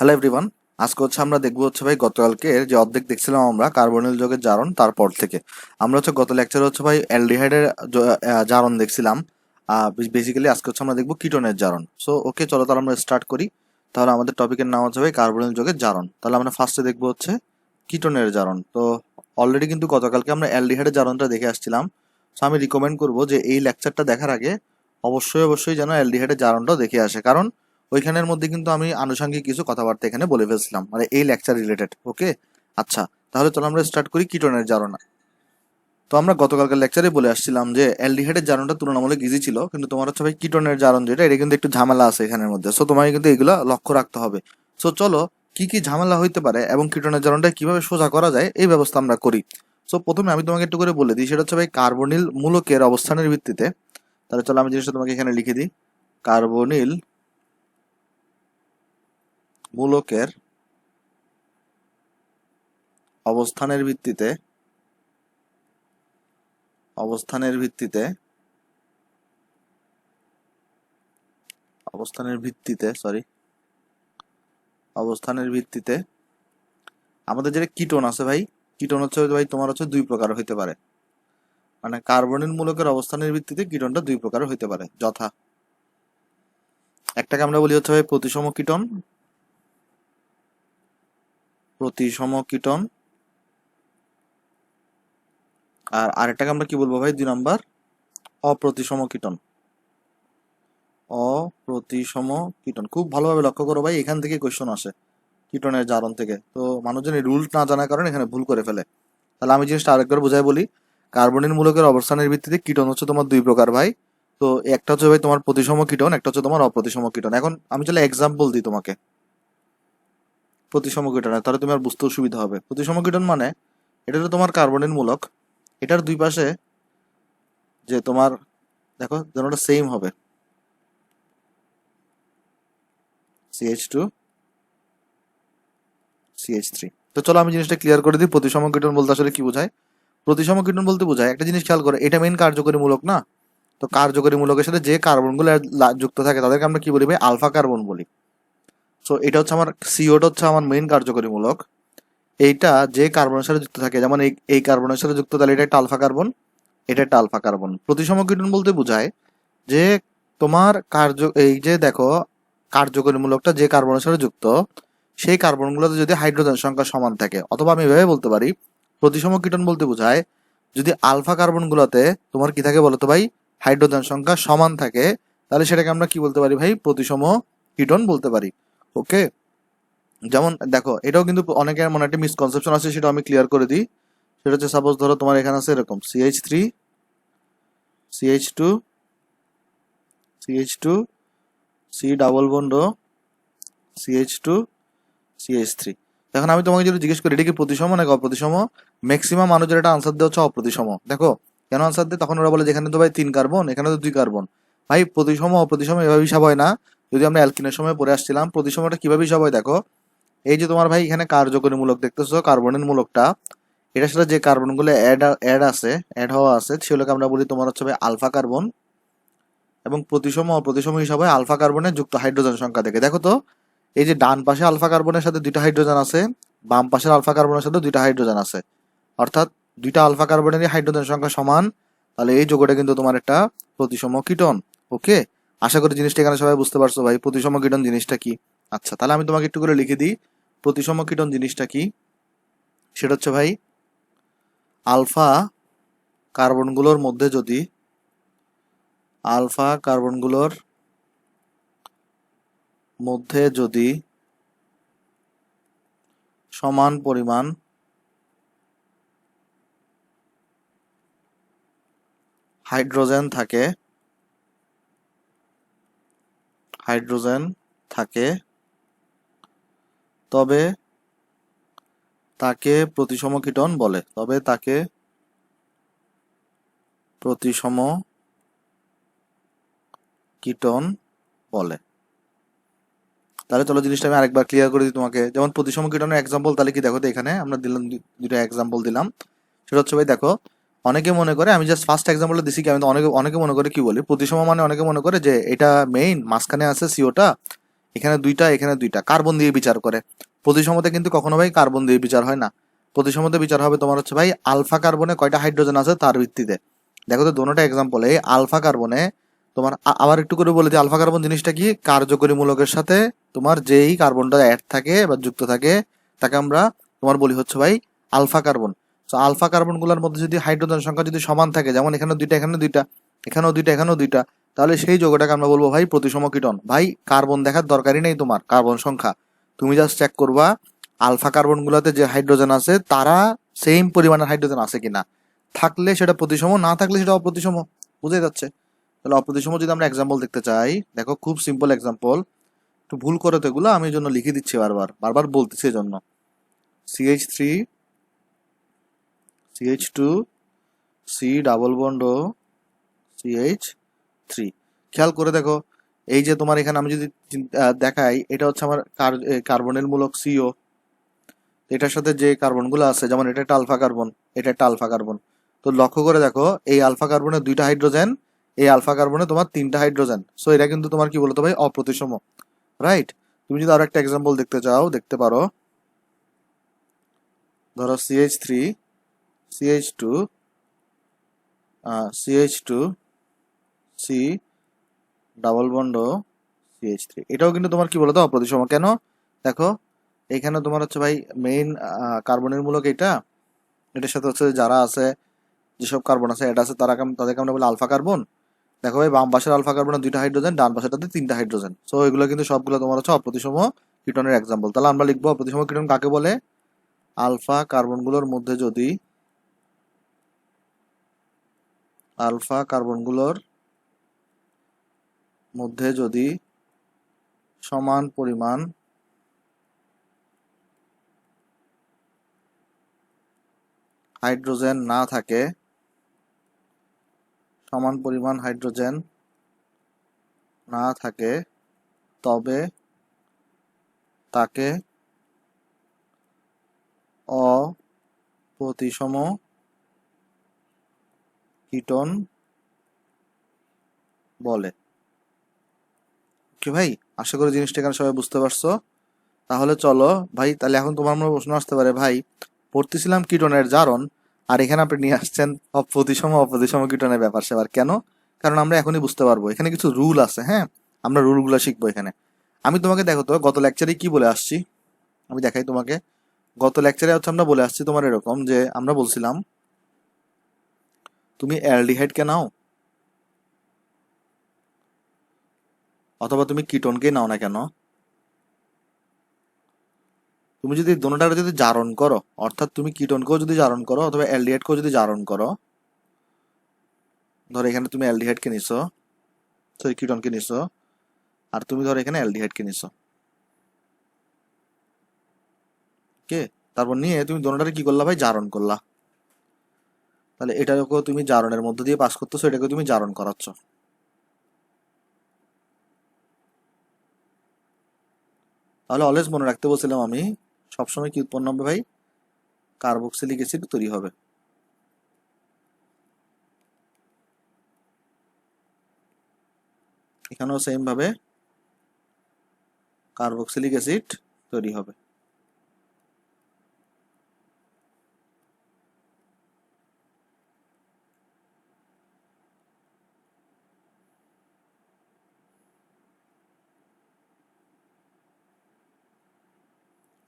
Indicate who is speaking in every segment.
Speaker 1: Hello everyone, আজকে আমরা দেখবো ভাই গতকালকের যে অর্ধেক দেখছিলাম আমরা কার্বনিল যৌগের জারণ। তারপর থেকে আমরা গত লেকচারে ভাই অ্যালডিহাইডের জারণ দেখছিলাম। বেসিক্যালি আজকে আমরা দেখবো কিটোনের জারণ। সো ওকে, চলো তাহলে আমরা স্টার্ট করি। তাহলে আমাদের টপিকের নাম হচ্ছে ভাই কার্বনিল যৌগের জারণ। তাহলে আমরা ফার্স্টে দেখবো কিটোনের জারণ। তো অলরেডি কিন্তু গতকালকে আমরা অ্যালডিহাইডের জারণটা দেখে আসছিলাম। সো আমি রিকমেন্ড করবো যে এই লেকচারটা দেখার আগে অবশ্যই যেন অ্যালডিহাইডের জারণটাও দেখে আসে, কারণ ওইখানের মধ্যে কিন্তু আমি আনুষঙ্গিক কিছু কথাবার্তা এখানে বলে ফেলছিলাম, মানে এই লেকচার রিলেটেড। ওকে, আচ্ছা, তাহলে চলো আমরা স্টার্ট করি কিটোনের জারণ। তো আমরা গতকালকার লেকচারে বলে আসছিলাম যে অ্যালডিহাইডের জারণটা তুলনামূলক ইজি ছিল, কিন্তু তোমার ভাই কিটোনের জারণ যেটা, এটা কিন্তু একটু ঝামেলা আছে এখানের মধ্যে। সো তোমাকে কিন্তু এগুলো লক্ষ্য রাখতে হবে। সো চলো, কি কি ঝামেলা হইতে পারে এবং কিটোনের জারণটা কিভাবে সোজা করা যায় এই ব্যবস্থা আমরা করি। সো প্রথমে আমি তোমাকে একটু করে বলে দিই, সেটা ভাই কার্বনিল মূলকের অবস্থানের ভিত্তিতে। তাহলে চলো আমি জিনিসটা তোমাকে এখানে লিখে দিই। কার্বনিল মূলকের অবস্থানের ভিত্তিতে অবস্থানের ভিত্তিতে আমাদের যেটা কিটোন আছে ভাই, কিটোন হচ্ছে ভাই তোমার দুই প্রকার হইতে পারে। মানে কার্বনিল মূলকের অবস্থানের ভিত্তিতে কিটোনটা দুই প্রকার হইতে পারে, যথা একটাকে আমরা বলি ভাই প্রতিসম কিটোন, আর আরেকটাকে আমরা কি বলবো ভাই, 2 নাম্বার অপ্রতিসম কিটোন। খুব ভালোভাবে লক্ষ্য করো ভাই, এখান থেকে কোয়েশ্চন আসে কিটোনের জারণ থেকে। তো মানুষজন এই রুল না জানার কারণে এখানে ভুল করে ফেলে। তাহলে আমি জিনিসটা আরেকবার বোঝাই বলি। কার্বনিল মূলকের অবস্থানের ভিত্তিতে কিটোন হচ্ছে তোমার দুই প্রকার ভাই। তো একটা হচ্ছে ভাই তোমার প্রতিসম কিটোন, একটা হচ্ছে তোমার অপ্রতিসম কিটোন। এখন আমি চলে এক্সাম্পল দিই তোমাকে প্রতিসম কিটোনের, তাহলে তুমি আর বুঝতেও সুবিধা হবে। প্রতিসম কিটোন মানে এটা তো তোমার কার্বনিল মূলক, এটার দুই পাশে যে তোমার দেখো যেন ওটা সেম হবে, CH2 CH3। তো চলো আমি জিনিসটা ক্লিয়ার করে দিই, প্রতিসম কিটোন বলতে আসলে কি বোঝায়। প্রতিসম কিটোন বলতে বোঝায়, একটা জিনিস খেয়াল করে, এটা মেইন কার্যকরী মূলক না। তো কার্যকরী মূলকের সাথে যে কার্বনগুলো যুক্ত থাকে তাদেরকে আমরা কি বলি ভাই, আলফা কার্বন বলি। সো এটা হচ্ছে আমার সিওটা হচ্ছে আমার মেইন কার্যকরী মূলক। এইটা যে কার্বনের সাথে যুক্ত থাকে, যেমন এই কার্বনের সাথে যুক্ত, তাহলে এটা একটা আলফা কার্বন, এটা একটা আলফা কার্বন। প্রতিসম কিটোন বলতে বোঝায় যে তোমার এই যে দেখো, কার্যকরী মূলকটা যে কার্বনের সাথে যুক্ত, সেই কার্বনগুলোতে যদি হাইড্রোজেন সংখ্যা সমান থাকে, অথবা আমি এভাবে বলতে পারি, প্রতিসম কিটোন বলতে বোঝায় যদি আলফা কার্বনগুলোতে তোমার কি থাকে বলতো ভাই, হাইড্রোজেন সংখ্যা সমান থাকে, তাহলে সেটাকে আমরা কি বলতে পারি ভাই, প্রতিসম কিটোন বলতে পারি। ওকে, যেমন দেখো, এটাও কিন্তু অনেকের মনে একটা মিসকনসেপশন আছে, সেটা আমি ক্লিয়ার করে দিই। সেটা হচ্ছে সাপোজ ধরো তোমার এখানে আছে এরকম CH3 CH2 CH2 C double bond CH2 CH3। এখন আমি তোমাকে যদি জিজ্ঞেস করি এটা কি প্রতিসম নাকি অপ্রতিসম, ম্যাক্সিমাম মানুষের এটা আনসার দেওয়া হচ্ছে অপ্রতিসম। দেখো কেন আনসার দেয়, তখন ওরা বলে যেখানে তো ভাই 3 কার্বন, এখানে তো 2 কার্বন। ভাই প্রতিসম অপ্রতিসম এভাবে হিসাব হয় না। যদি আমরা অ্যালকিনের সময় পড়ে আসছিলাম, প্রতিসমটা কিভাবে হিসাব হয় দেখো, এই যে তোমার ভাই এখানে কার্যকরী মূলক দেখতেছো, কার্বনের মূলকটা, এটার সাথে যে কার্বনগুলো অ্যাড হওয়া আছে, সেগুলোকে আমরা বলি তোমার হচ্ছে ভাই আলফা কার্বন। এবং প্রতিসম অপ্রতিসম হিসাব হয় আলফা কার্বনের যুক্ত হাইড্রোজেন সংখ্যা থেকে। দেখো তো, এই যে ডান পাশে আলফা কার্বনের সাথে 2টা হাইড্রোজেন আছে, বাম পাশের আলফা কার্বনের সাথে 2টা হাইড্রোজেন আছে, অর্থাৎ 2টা আলফা কার্বনেরই হাইড্রোজেন সংখ্যা সমান। তাহলে এই যৌগটা কিন্তু তোমার একটা প্রতিসম কিটোন। ওকে, আশা করি জিনিসটা এখানে সবাই বুঝতে পারছো ভাই, প্রতিসম কিটোন জিনিসটা কি। আচ্ছা, তাহলে আমি তোমাকে একটু করে লিখে দিই প্রতিসম কিটোন জিনিসটা কি। সেটা হচ্ছে ভাই, আলফা কার্বনগুলোর মধ্যে যদি আলফা কার্বনগুলোর মধ্যে যদি সমান পরিমাণ হাইড্রোজেন থাকে তবে তাকে প্রতিসম কিটোন বলে। তাহলে চলো জিনিসটা আমি আরেকবার ক্লিয়ার করে দিই তোমাকে। যেমন প্রতিসম কিটোনের এক্সাম্পল তাহলে কি দেখো তো, এখানে আমরা দিলাম দুটো এক্সাম্পল দিলাম। সেটা হচ্ছে ভাই দেখো, অনেকে মনে করে, আমি জাস্ট ফার্স্ট এক্সাম্পলটা দিছি কি, আমি তো অনেকে মনে করে কি বলি প্রতিসম মানে, অনেকে মনে করে যে এটা মেইন মাঝখানে আছে সিওটা, এখানে দুইটা, এখানে দুইটা, কার্বন দিয়ে বিচার করে। প্রতিসমতে কিন্তু কখনো ভাই কার্বন দিয়ে বিচার হয় না। প্রতিসমতে বিচার হবে তোমার হচ্ছে ভাই আলফা কার্বনে কয়টা হাইড্রোজেন আছে তার ভিত্তিতে। দেখো তো দোনোটা এক্সাম্পল, এই আলফা কার্বনে তোমার আবার একটু করে বলে দিই, আলফা কার্বন জিনিসটা কি, কার্যকরী মূলকের সাথে তোমার যেই কার্বনটা অ্যাড থাকে বা যুক্ত থাকে তাকে আমরা তোমার বলি হচ্ছে ভাই আলফা কার্বন। তো আলফা কার্বন গুলোর মধ্যে যদি হাইড্রোজেন সংখ্যা যদি সমান থাকে, যেমন এখানে দুইটা, এখানে দুইটা, এখানেও দুইটা, এখানেও দুইটা, তাহলে সেই যৌগটাকে আমরা বলবো ভাই প্রতিসম কীটন। ভাই কার্বন দেখার দরকারই নেই তোমার, কার্বন সংখ্যা তুমি জাস্ট চেক করবা আলফা কার্বন গুলাতে যে হাইড্রোজেন আছে তারা সেম পরিমাণের হাইড্রোজেন আছে কিনা, থাকলে সেটা প্রতিসম, না থাকলে সেটা অপ্রতিসম। বুঝে যাচ্ছে? তাহলে অপ্রতিসম যদি আমরা এক্সাম্পল দেখতে চাই, দেখো খুব সিম্পল এক্সাম্পল, একটু ভুল করে তো এগুলো আমি এই জন্য লিখে দিচ্ছি, বারবার বারবার বলতেছি এই জন্য। CH3 CH2 C double bond ও CH3, খেয়াল করে দেখো এই যে তোমার এখানে আমি যদি দেখাই, এটা হচ্ছে আমার কার্বনের মূলক CO, এটার সাথে যে কার্বনগুলো আছে, যেমন এটা একটা আলফা কার্বন, এটা একটা আলফা কার্বন। তো লক্ষ্য করে দেখো এই আলফা কার্বনের দুইটা হাইড্রোজেন, এই আলফা কার্বনে তোমার তিনটা হাইড্রোজেন। সো এটা কিন্তু তোমার কি বলতো ভাই অপ্রতিসম, রাইট? তুমি যদি আরো একটা এক্সাম্পল দেখতে চাও দেখতে পারো, ধরো CH3 CH2 CH2 C double bond CH3, এটাও কিন্তু তোমার কি বলতো অপ্রতিসম। কেন? দেখো এখানে তোমার হচ্ছে ভাই মেইন কার্বনের মূলক এটা, এটার সাথে হচ্ছে যারা আছে, যেসব কার্বন আছে এটা আছে, তাদেরকে আমরা বলি আলফা কার্বন। দেখো ভাই বাম পাশের আলফা কার্বনের দুইটা হাইড্রোজেন, ডান পাশেরটাতে তিনটা হাইড্রোজেন। সো এগুলো কিন্তু সবগুলো তোমার হচ্ছে অপ্রতিসম কীটনের এক্সাম্পল। তাহলে আমরা লিখবো অপ্রতিসম কীটন কাকে বলে? আলফা কার্বনগুলোর মধ্যে যদি সমান পরিমাণ হাইড্রোজেন না থাকে, তবে তাকে অপ্রতিসম কীটন বলে। কি ভাই, আশা করি জিনিসটা এখানে সবাই বুঝতে পারছো। তাহলে চলো ভাই, তাহলে এখন তোমার মনে প্রশ্ন আসতে পারে, ভাই পড়তেছিলাম কীটনের জারণ, আর এখানে আপনি নিয়ে আসছেন অপ্রতিসম কীটনের ব্যাপার সেবার কেন? কারণ আমরা এখনই বুঝতে পারবো, এখানে কিছু রুল আছে। হ্যাঁ, আমরা রুলগুলো শিখবো এখানে। আমি তোমাকে দেখো তো গত লেকচারে কি বলে আসছি, আমি দেখাই তোমাকে। গত লেকচারে হচ্ছে আমরা বলে আসছি তোমার এরকম যে আমরা বলছিলাম তুমি অ্যালডিহাইডকে নাও অথবা তুমি কিটোনকে নাও না কেন, তুমি যদি দোনোটার যদি জারণ করো, অর্থাৎ তুমি কিটোনকেও যদি জারণ করো অথবা অ্যালডিহাইডকেও যদি জারণ করো, ধরো এখানে তুমি অ্যালডিহাইডকে নিছো, সরি কিটোনকে নিছো, আর তুমি ধরো এখানে অ্যালডিহাইডকে নিছো, ওকে? তারপর নিয়ে তুমি দোনোটারে কি করলা ভাই, জারণ করলা। তাহলে এটাকেও তুমি জারণের মধ্য দিয়ে পাস করতেছো, এটাকে তুমি জারণ করাচ্ছ। তাহলে অলওয়েজ মনে রাখতে বলছিলাম আমি, সবসময় কি উৎপন্ন হবে ভাই, কার্বক্সিলিক অ্যাসিড তৈরি হবে। এখানেও সেম ভাবে কার্বক্সিলিক অ্যাসিড তৈরি হবে।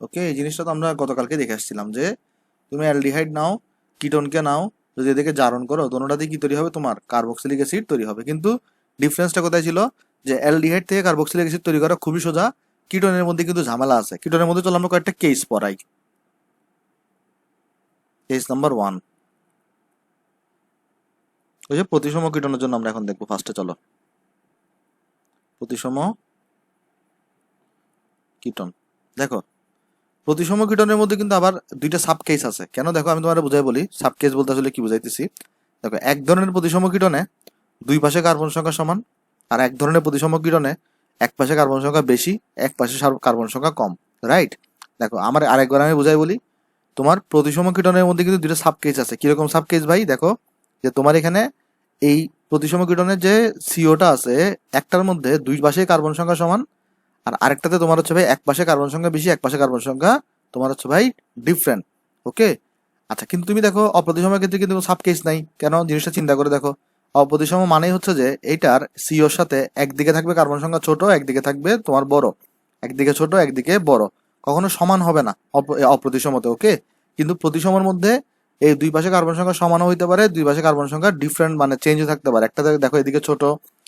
Speaker 1: ওকে, এই জিনিসটা তো আমরা গতকালকে দেখে আসছিলাম যে তুমি অ্যালডিহাইড নাও, কিটোনকে নাও, যদি এদেরকে জারণ করো দোনোটাতেই কি তৈরি হবে, তোমার কার্বক্সিলিক অ্যাসিড তৈরি হবে। কিন্তু ডিফারেন্সটা কোথায় ছিল, যে অ্যালডিহাইড থেকে কার্বক্সিলিক অ্যাসিড তৈরি করা খুবই সোজা, কিটোনের মধ্যে কিন্তু ঝামেলা আছে। কিটোনের মধ্যে চলো আমরা কয়েকটা কেস পড়াই। কেস নাম্বার 1, ওই যে প্রতিসম কিটোনের জন্য আমরা এখন দেখবো। ফার্স্টে চলো প্রতিসম কিটোন। দেখো প্রতিসম কিটোনের মধ্যে কিন্তু আবার দুইটা সাব কেস আছে। কেন? দেখো আমি তোমার বুঝাই বলি, সাব কেস বলতে আসলে কি বুঝাইতেছি। দেখো এক ধরনের প্রতিসম কিটোনে দুই পাশে কার্বন সংখ্যা সমান, আর এক ধরনের প্রতিসম কিটোনে এক পাশে কার্বন সংখ্যা বেশি, এক পাশে কার্বন সংখ্যা কম, রাইট? দেখো আমার আরেকবার আমি বুঝাই বলি, তোমার প্রতিসম কিটোনের মধ্যে কিন্তু দুইটা সাব কেস আছে। কিরকম সাব কেস ভাই? দেখো যে তোমার এখানে এই প্রতিসম কিটোনের যে সিওটা আছে, একটার মধ্যে দুই পাশে কার্বন সংখ্যা সমান, আর আরেকটাতে তোমার হচ্ছে ভাই এক পাশে কার্বন সংখ্যা বেশি, এক পাশে কার্বন সংখ্যা তোমার হচ্ছে ভাই ডিফারেন্ট। ওকে, আচ্ছা, কিন্তু তুমি দেখো অপ্রতিসমের ক্ষেত্রে কিন্তু সাব কেস নাই। কেন? জিনিসটা চিন্তা করে দেখো, অপ্রতিসম মানেই হচ্ছে যে এইটার সিওর সাথে একদিকে থাকবে কার্বন সংখ্যা ছোট, একদিকে থাকবে তোমার বড়, একদিকে ছোট একদিকে বড়, কখনো সমান হবে না অপ্রতিসমতে। ওকে, কিন্তু প্রতিসমের মধ্যে এই দুই পাশে কার্বন সংখ্যা সমানও হইতে পারে, দুই পাশে কার্বন সংখ্যা ডিফারেন্ট মানে চেঞ্জও থাকতে পারে। একটা দেখো এদিকে ছোট,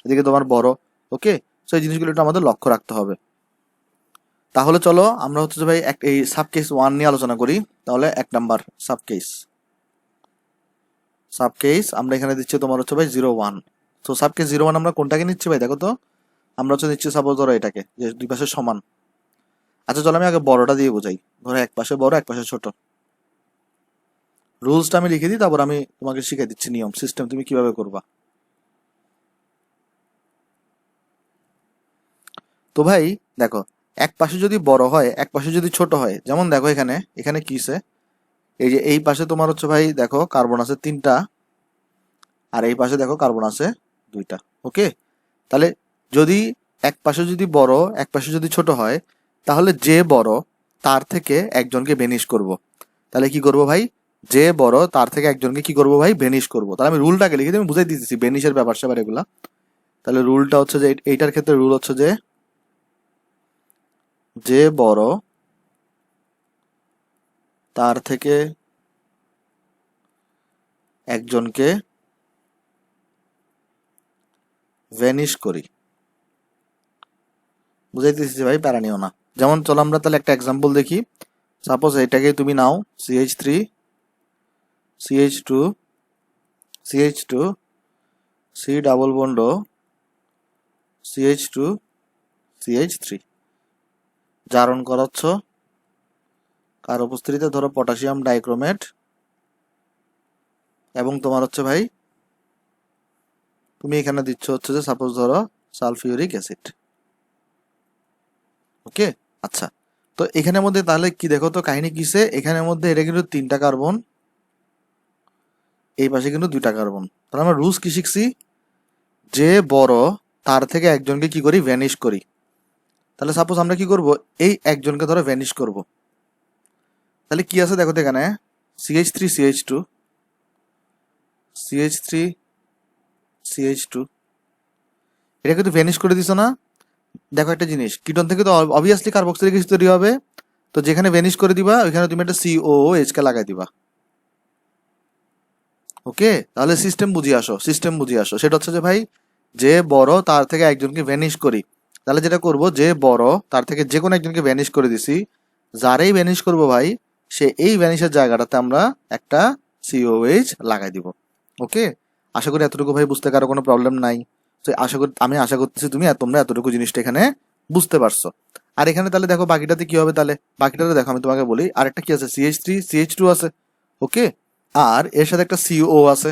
Speaker 1: এদিকে তোমার বড়। ওকে, সো এই জিনিসগুলো একটু আমাদের লক্ষ্য রাখতে হবে। তাহলে চলো আমরা হচ্ছে যে ভাই এই সাব কেস 1 নিয়ে আলোচনা করি। তাহলে 1 নাম্বার সাব কেস, আমরা এখানে দিচ্ছি তোমার হচ্ছে ভাই 0 1। তো সাব কেস 0 1 আমরা কোনটাকে নিচ্ছি ভাই দেখো তো, আমরা হচ্ছে নিচ্ছি সাপোজ ধরো এটাকে, যে দুই পাশে সমান। আচ্ছা চলো আমি আগে বড়টা দিয়ে বোঝাই। ধরো এক পাশে বড়, এক পাশে ছোট। রুলসটা আমি লিখে দিই, তারপর আমি তোমাকে শিখিয়ে দিচ্ছি নিয়ম সিস্টেম তুমি কিভাবে করবা। তো ভাই দেখো, এক পাশে যদি বড় হয়, এক পাশে যদি ছোট হয়, যেমন দেখো এখানে এখানে কিসে, এই যে এই পাশে তোমার হচ্ছে ভাই দেখো কার্বন আছে 3টা, আর এই পাশে দেখো কার্বন আছে 2টা। ওকে, তাহলে যদি এক পাশে যদি বড়, এক পাশে যদি ছোট হয়, তাহলে যে বড় তার থেকে একজনকে বেনিশ করব। তাহলে কি করব ভাই? যে বড় তার থেকে একজনকে কি করব ভাই? বেনিশ করব। তাহলে আমি রুলটাকে লিখে দিই, আমি বুঝাই দিতেছি বেনিশের ব্যাপার স্যাপার এগুলা। তাহলে রুলটা হচ্ছে যে এইটার ক্ষেত্রে রুল হচ্ছে যে যে বড় তার থেকে একজনকে ভ্যানিশ করি। বুঝাইতেছি ভাই, প্যারা নিও না। যেমন চলো আমরা তাহলে একটা এক্সাম্পল দেখি। সাপোজ এটাকে তুমি নাও CH3 CH2 CH2 C double bond CH2 CH3 জারণ করাচ্ছ কার উপস্থিতিতে? ধরো পটাশিয়াম ডাইক্রোমেট এবং তোমার হচ্ছে ভাই তুমি এখানে দিচ্ছ হচ্ছে যে সাপোজ ধরো সালফিউরিক অ্যাসিড। ওকে, আচ্ছা, তো এখানের মধ্যে তাহলে কি দেখো তো কাহিনী কিসে, এখানের মধ্যে এটা কিন্তু 3টা কার্বন, এই পাশে কিন্তু 2টা কার্বন। তাহলে আমরা রুলস কি শিখছি? যে বড় তার থেকে একজনকে কি করি? ভ্যানিশ করি। তাহলে সাপোজ আমরা কি করব, এই একজনকে ধরো ভ্যানিশ করব। তাহলে কি আছে দেখো তো এখানে CH3 CH2 CH3 CH2, এটা কিন্তু ভ্যানিশ করে দিছো না? দেখো একটা জিনিস, কিটোন থেকে তো অবভিয়াসলি কার্বক্সিলিক অ্যাসিড তৈরি হবে। তো যেখানে ভ্যানিশ করে দিবা ওইখানে তুমি একটা COOH কে লাগাই দিবা। ওকে, তাহলে সিস্টেম বুঝিয়ে আসো, সিস্টেম বুঝিয়ে আসো। সেটা হচ্ছে যে ভাই যে বড় তার থেকে একজনকে ভ্যানিশ করি। তাহলে যেটা করব, যে বড় তার থেকে যে কোনো একজনকে ভ্যানিশ করে দিছি, যারেই ভ্যানিশ করব ভাই সে এই ভ্যানিশের জায়গাটাতে আমরা একটা COH লাগাই দিব। ওকে, আশা করি এতটুকু ভাই বুঝতে কারো কোনো প্রবলেম নাই। তো আমি আশা করতেছি তোমরা এতটুকু জিনিসটা এখানে বুঝতে পারছো। আর এখানে তাহলে দেখো বাকিটাতে কি হবে, তাহলে বাকিটাতে দেখো আমি তোমাকে বলি, আরেকটা কি আছে, CH3 CH2 আছে। ওকে, আর এর সাথে একটা CO আছে।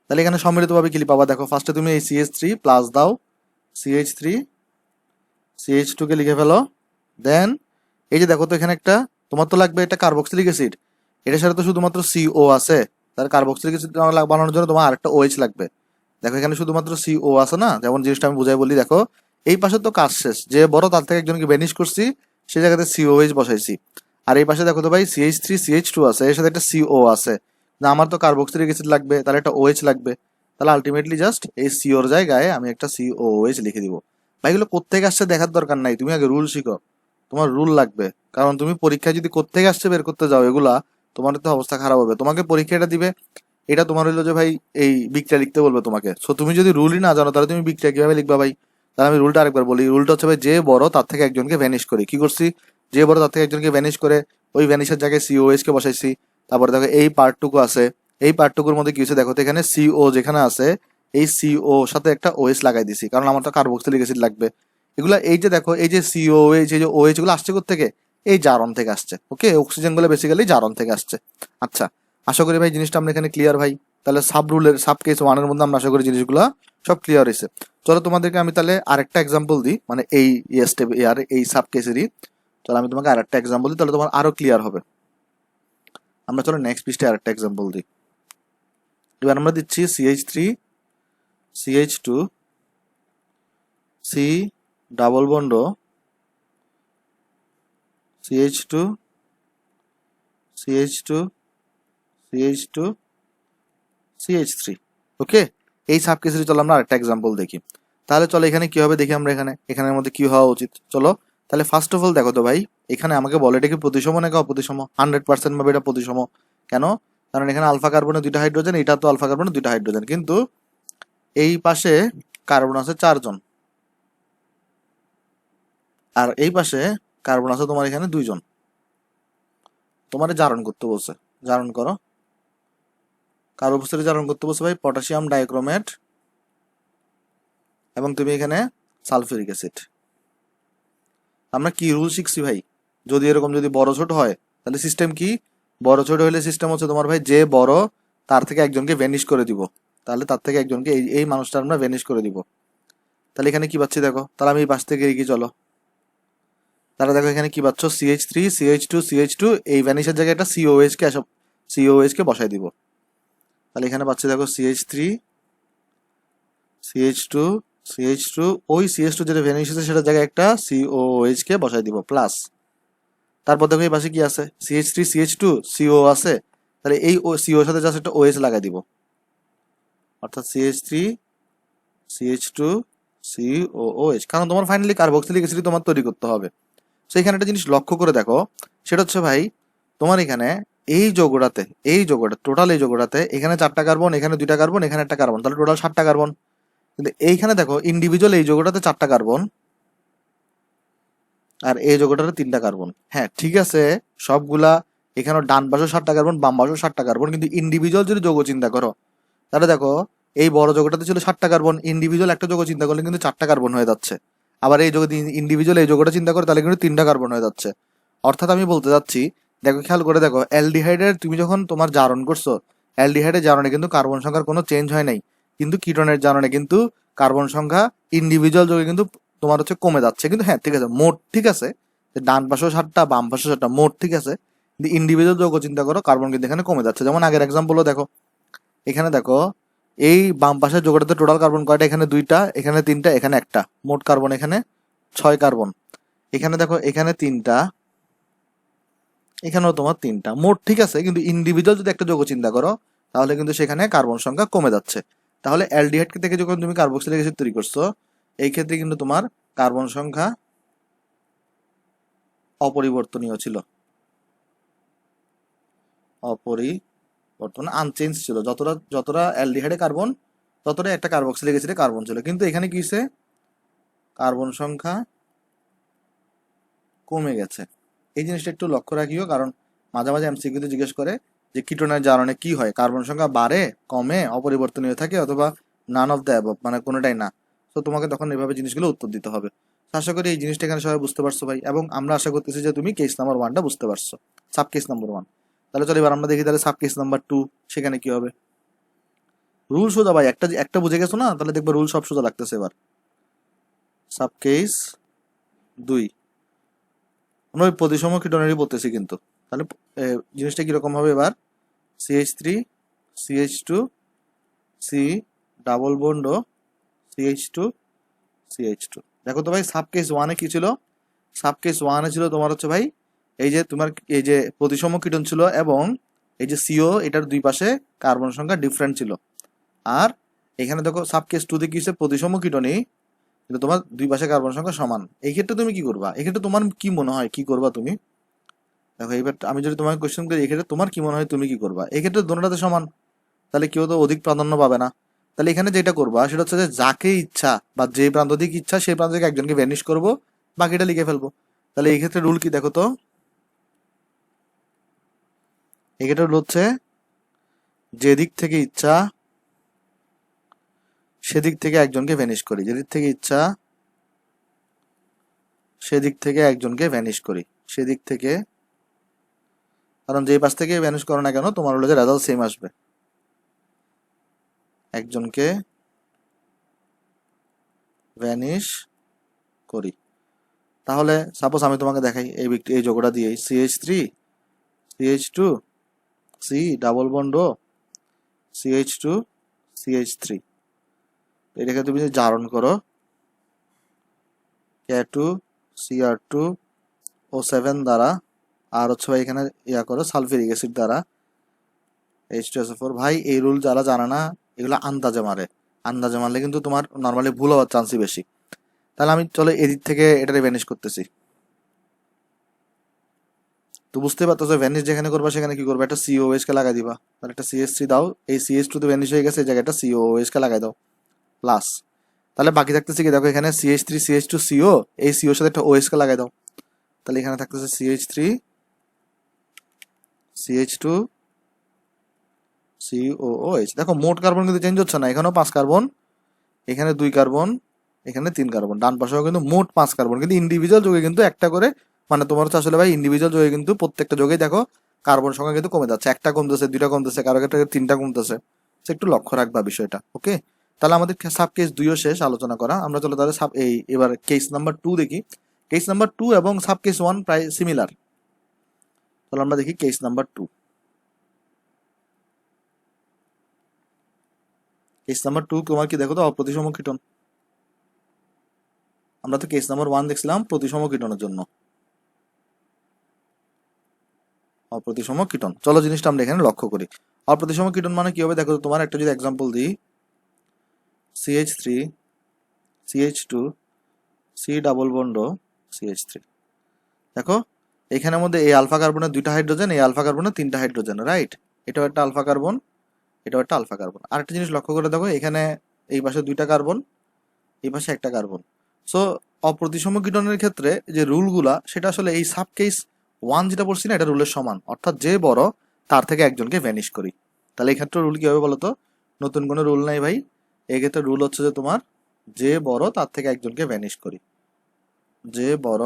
Speaker 1: তাহলে এখানে সম্মিলিতভাবে কি পাবা দেখো, ফার্স্টে তুমি এই CH3 প্লাস দাও, CH3 CH2 কে লিখে ফেলো। দেন এই যে দেখো তো এখানে একটা তোমার তো লাগবে এটা কার্বক্সিলিক অ্যাসিড, এটার সাথে তো শুধুমাত্র CO আছে। তার কার্বক্সিলিক অ্যাসিড বানানোর জন্য তোমার আরেকটা OH লাগবে। দেখো এখানে শুধুমাত্র CO আছে না, যেমন জিনিসটা আমি বুঝাই বলি। দেখো এই পাশে তো কাজ শেষ, যে বড় তার থেকে একজনকে বেনিশ করছি, সেই জায়গাতে COH বসাইছি। আর এই পাশে দেখো তো ভাই CH3 CH2 আছে, এর সাথে একটা CO আছে। না আমার তো কার্বক্সিলিক অ্যাসিড লাগবে, তাহলে একটা OH লাগবে। তাহলে আলটিমেটলি জাস্ট এই COর জায়গায় আমি একটা COOH লিখে দিব। ভাই এগুলো কোত্থেকে আসছে দেখার দরকার নাই, তুমি আগে রুল শিখো। তোমার রুল লাগবে, কারণ তুমি পরীক্ষায় যদি কোত্থেকে আসছে বের করতে যাও এগুলা, তোমার তো অবস্থা খারাপ হবে। তোমাকে পরীক্ষাটা দিবে, এটা তোমার হইলো যে ভাই এই বিক্রিয়া লিখতে বলবে তোমাকে। সো তুমি যদি রুলই না জানো তাহলে তুমি বিক্রিয়া কিভাবে লিখবা ভাই? তাহলে আমি রুলটা আরেকবার বলি। রুলটা হচ্ছে ভাই যে বড় তার থেকে একজনকে ভ্যানিশ করি। কি করছি? যে বড় তার থেকে একজনকে ভ্যানিশ করে ওই ভ্যানিশের জায়গায় COH কে বসাইছি। তারপরে দেখো এই পার্টটুকু আছে, এই পার্টটুকুর মধ্যে কি হচ্ছে দেখো তো, এখানে CO যেখানে আছে এই CO সাথে একটা OH লাগাই দিছি, কারণ আমার তো কার্বক্সিলিক অ্যাসিড লাগবে। এগুলা এই যে দেখো এই যে COH এই যে OH গুলো আসছে থেকে, এই জারণ থেকে আসছে। ওকে, অক্সিজেন গুলো বেসিক্যালি জারণ থেকে আসছে। আচ্ছা, আশা করি ভাই জিনিসটা আমরা এখানে ক্লিয়ার ভাই। তাহলে সাব কেস 1 এর মধ্যে আমরা আশা করি জিনিসগুলো সব ক্লিয়ার হয়েছে। চলো তোমাদেরকে আমি তাহলে আরেকটা এক্সাম্পল দিই, মানে এই স্টেপ আর এই সাব কেসেরই। চলো আমি তোমাকে আরেকটা এক্সাম্পল দিই, তাহলে তোমার আরো ক্লিয়ার হবে। আমরা চলো নেক্সট পৃষ্ঠায় আরেকটা এক্সাম্পল দিই। এবার আমরা দিচ্ছি CH3 CH2 C double bond CH2 CH2 CH2 CH3। ওকে, এই সাব কেসের চলো আমরা আরেকটা এক্সাম্পল দেখি। তাহলে চলো এখানে কি হবে দেখি আমরা এখানের মধ্যে কি হওয়া উচিত। চলো তাহলে ফার্স্ট অফ অল দেখো তো ভাই, এখানে আমাকে বলে এটা কি প্রতিসম নাকি অপ্রতিসম? 100% ভাবে এটা প্রতিসম। কেন? কারণ এখানে আলফা কার্বনে 2টা হাইড্রোজেন, এটা তো আলফা কার্বনে 2টা হাইড্রোজেন, কিন্তু এই পাশে কার্বন আছে 4 জন, আর এই পাশে কার্বন আছে তোমার এখানে 2 জন। তোমার জারণ করতে বলছে, জারণ করো। কার উপস্থিতি জারণ করতে বলছে ভাই? পটাশিয়াম ডাইক্রোমেট এবং তুমি এখানে সালফিউরিক অ্যাসিড। আমরা কি রুল শিখছি ভাই? যদি এরকম যদি বড় ছোট হয় তাহলে সিস্টেম কি? বড় ছোট হলে সিস্টেম হচ্ছে তোমার ভাই, যে বড় তার থেকে একজনকে ভ্যানিশ করে দিব। তাহলে তার থেকে একজনকে এই মানুষটা আমরা ভ্যানিশ করে দিব। তাহলে এখানে কি পাচ্ছি দেখো, তাহলে আমি এই পাশ থেকে এগিয়ে চলো। তাহলে দেখো এখানে কি পাচ্ছ, CH3 CH2 CH2, এই ভ্যানিশের জায়গায় একটা COOH কে বসাই দিব। তাহলে এখানে পাচ্ছি দেখো CH3 CH2 CH2, ওই CH2 যেটা ভ্যানিশ আছে সেটার জায়গায় একটা COOH কে বসাই দিব প্লাস। তারপর দেখো এই পাশে কি আছে, CH3 CH2 CO আছে, তাহলে এই CO এর সাথে জাস্ট একটা OH লাগাই দিব, অর্থাৎ CH3 CH2 COOH। কারণ তোমার ফাইনালি কার্বক্সিলিক অ্যাসিড তোমার তৈরি করতে হবে। তো এখানে একটা জিনিস লক্ষ্য করে দেখো, সেটা হচ্ছে ভাই তোমার এখানে এই যৌগটাতে, টোটাল এই যৌগটাতে এখানে 4টা কার্বন, এখানে 2টা কার্বন, এখানে একটা কার্বন, তাহলে টোটাল 7টা কার্বন। কিন্তু এইখানে দেখো ইন্ডিভিজুয়াল এই যৌগটাতে 4টা কার্বন, আর এই যৌগটাতে 3টা কার্বন। হ্যাঁ ঠিক আছে, সবগুলা এখানে ডান পাশেও 7টা কার্বন, বাম পাশেও 7টা কার্বন, কিন্তু ইন্ডিভিজুয়াল যদি যৌগ চিন্তা করো তাহলে দেখো এই বড় যৌগটাতে ছিল 7টা কার্বন, ইন্ডিভিজুয়াল একটা যৌগ চিন্তা করলে কিন্তু 4টা কার্বন হয়ে যাচ্ছে। আবার এই যৌগ ইন্ডিভিজুয়াল এই যৌগটা চিন্তা করে তাহলে কিন্তু 3টা কার্বন হয়ে যাচ্ছে। অর্থাৎ আমি বলতে যাচ্ছি, দেখো খেয়াল করে দেখো, অ্যালডিহাইডের তুমি যখন তোমার জারণ করছো, অ্যালডিহাইডের জারণে কিন্তু কার্বন সংখ্যার কোনো চেঞ্জ হয় নাই, কিন্তু কিটোনের জারণে কিন্তু কার্বন সংখ্যা ইন্ডিভিজুয়াল যৌগে কিন্তু তোমার হচ্ছে কমে যাচ্ছে। কিন্তু হ্যাঁ ঠিক আছে, মোট ঠিক আছে, ডান পাশেও 7টা বাম পাশেও 7টা, মোট ঠিক আছে, কিন্তু ইন্ডিভিজুয়াল যৌগ চিন্তা করো, কার্বন কিন্তু এখানে কমে যাচ্ছে। যেমন আগের এক্সাম্পলও দেখো, এখানে দেখো এই বাম পাশের যৌগটাতে টোটাল কার্বন কয়টা? এখানে 2টা, এখানে 3টা, এখানে একটা, মোট কার্বন এখানে 6 কার্বন। এখানে দেখো এখানে 3টা, এখানেও তোমার 3টা, মোট ঠিক আছে, কিন্তু ইন্ডিভিজুয়াল যদি একটা যৌগ চিন্তা করো তাহলে কিন্তু সেখানে কার্বন সংখ্যা কমে যাচ্ছে। তাহলে অ্যালডিহাইড থেকে যখন তুমি কার্বক্সিলিক অ্যাসিড তৈরি করছো, এই ক্ষেত্রে কিন্তু তোমার কার্বন সংখ্যা অপরিবর্তনীয় ছিল, আনচেঞ্জ ছিল। যতটা অ্যালডিহাইডে কার্বন, ততটাই একটা কার্বক্সিলিক অ্যাসিডে কার্বন ছিল। কিন্তু এখানে কি হচ্ছে, কার্বন সংখ্যা কমে গেছে। এই জিনিসটা একটু লক্ষ্য রাখিও, কারণ মাঝে মাঝে এমসিকিউতে জিজ্ঞেস করে যে কিটোনের জারণে কি হয়, কার্বন সংখ্যা বাড়ে, কমে, অপরিবর্তনীয় থাকে, অথবা নান অফ দ্য অ্যাবভ, মানে কোনোটাই না। তো তোমাকে তখন এভাবে জিনিসগুলো উত্তর দিতে হবে। আশা করি এই জিনিসটা এখানে সবাই বুঝতে পারছো ভাই, এবং আমরা আশা করতেছি যে তুমি কেস নাম্বার 1টা বুঝতে পারছো, সাব কেস নাম্বার 1। তাহলে চলো এবার আমরা দেখি তাহলে সাব কেস নাম্বার 2 সেখানে কি হবে। রুল সোজা ভাই, একটা একটা বুঝে গেছো না, তাহলে দেখবে রুল সব সোজা লাগতেছে। এবার সাব কেস 2, আমরা ওই প্রতিসম কিটোনেরই বলতেছি কিন্তু। তাহলে জিনিসটা কিরকম হবে এবার, CH3 CH2 C double bond ও CH2 CH2। দেখো তো ভাই সাব কেস 1-এ কি ছিল? সাব কেস 1-এ ছিল তোমার হচ্ছে ভাই, এই যে তোমার এই যে প্রতিসম কিটোন ছিল, এবং এই যে CO এটার দুই পাশে কার্বন সংখ্যা ডিফারেন্ট ছিল। আর এখানে দেখো সাব কেস 2-তে কি হচ্ছে, প্রতিসম কিটোনই কিন্তু তোমার দুই পাশে কার্বন সংখ্যা সমান। এই ক্ষেত্রে তুমি কি করবা? এক্ষেত্রে তোমার কি মনে হয় কি করবা তুমি? দেখো এবার আমি যদি তোমাকে কোশ্চেন করি, এক্ষেত্রে তোমার কি মনে হয় তুমি কি করবা? এক্ষেত্রে দুটোটাতে সমান, তাহলে কেউ তো অধিক প্রাধান্য পাবে না। তাহলে এখানে যেটা করবা সেটা হচ্ছে যে যাকে ইচ্ছা বা যে প্রান্ত দিক ইচ্ছা সেই প্রান্ত থেকে একজনকে ভ্যানিশ করবো, বাকিটা লিখে ফেলবো। তাহলে এই ক্ষেত্রে রুল কি দেখো তো, এক্ষেত্রে রুল হচ্ছে যে দিক থেকে ইচ্ছা সেদিক থেকে একজনকে ভ্যানিশ করি, যেদিক থেকে ইচ্ছা সেদিক থেকে একজনকে ভ্যানিশ করি, সেদিক থেকে, কারণ যে পাশ থেকে ভ্যানিশ করো না কেন তোমার হলো যে রেজাল্ট সেম আসবে, একজনকে ভ্যানিশ করি। তাহলে সাপোজ আমি তোমাকে দেখাই এই যোগটা দিয়ে, CH3 CH2 C double bond ও CH2 CH3, এটাকে তুমি যদি জারণ করো K2 CR2 O7 দ্বারা, আর হচ্ছে ভাই এখানে ইয়া করো সালফিউরিক অ্যাসিড দ্বারা H2SO4। ভাই এই রুল যারা জানে না এগুলো আন্দাজে মারে, আন্দাজে মারলে কিন্তু তোমার নর্মালি ভুল হওয়ার চান্সই বেশি। তাহলে আমি চলো এদিক থেকে এটারে ভ্যানিশ করতেছি। তো বুঝতে পারতেছো ভ্যানিশ যেখানে করবা সেখানে কি করবে, একটা COOH কে লাগাই দিবা, তাহলে একটা CH3 দাও, এই CH2 তো ভ্যানিশ হয়ে গেছে, এই জায়গায় একটা COOH কে লাগাই দাও প্লাস। তাহলে বাকি থাকতেছে কি দেখো, এখানে CH3 CH2 CO, এই CO এর সাথে একটা OH কে লাগাই দাও, তাহলে এখানে থাকতেছে CH3 CH2 COOH। দেখো মোট কার্বন কিন্তু চেঞ্জ হচ্ছে না, এখানেও 5 কার্বন, এখানে 2 কার্বন, এখানে 3 কার্বন, ডান পাশেও কিন্তু মোট 5 কার্বন, কিন্তু ইন্ডিভিজুয়াল যোগে কিন্তু একটা করে, মানে তোমার হচ্ছে আসলে ভাই ইন্ডিভিজুয়াল যোগে কিন্তু প্রত্যেকটা যোগেই দেখো কার্বন সংখ্যা কিন্তু কমে যাচ্ছে, একটা কমতেছে, দুইটা কমতেছে, কারো ক্ষেত্রে 3টা কমতেছে। তো একটু লক্ষ্য রাখবা বিষয়টা, ওকে। তাহলে আমাদের সাব কেস 2ও শেষ আলোচনা করা, আমরা চলো তাহলে এবার কেস নাম্বার 2 দেখি। কেস নাম্বার 2 এবং সাব কেস 1 প্রায় সিমিলার। তাহলে আমরা দেখি কেস নাম্বার 2। কেস নাম্বার 2 তোমার কি দেখো তো, অপ্রতিসম কীটন। আমরা তো কেস নাম্বার 1 দেখছিলাম প্রতিসম কীটনের জন্য, অপ্রতিসম কীটন। চলো জিনিসটা আমরা এখানে লক্ষ্য করি। অপ্রতিসম কীটন মানে কি হবে দেখো, তোমার একটা যদি এক্সাম্পল দিই, CH3 CH2 C double bond CH3। দেখো এখানের মধ্যে এই আলফা কার্বনের 2টা হাইড্রোজেন, এই আলফা কার্বনের 3টা হাইড্রোজেন, রাইট। এটাও একটা আলফা কার্বন, এটাও একটা আলফা কার্বন। আরেকটা জিনিস লক্ষ্য করে দেখো, এখানে এই পাশে 2টা কার্বন, এই পাশে একটা কার্বন। সো অপ্রতিসম কীটনের ক্ষেত্রে যে রুলগুলা সেটা আসলে এই সাব কেস 1 যেটা বলছি না, এটা রুলের সমান, অর্থাৎ যে বড় তার থেকে একজনকে ভ্যানিশ করি। তাহলে এই ক্ষেত্রে রুল কি হবে বলো তো, নতুন কোনো রুল নাই ভাই, এই ক্ষেত্রে রুল হচ্ছে যে তোমার যে বড় তার থেকে একজনকে ভ্যানিশ করি, যে বড়।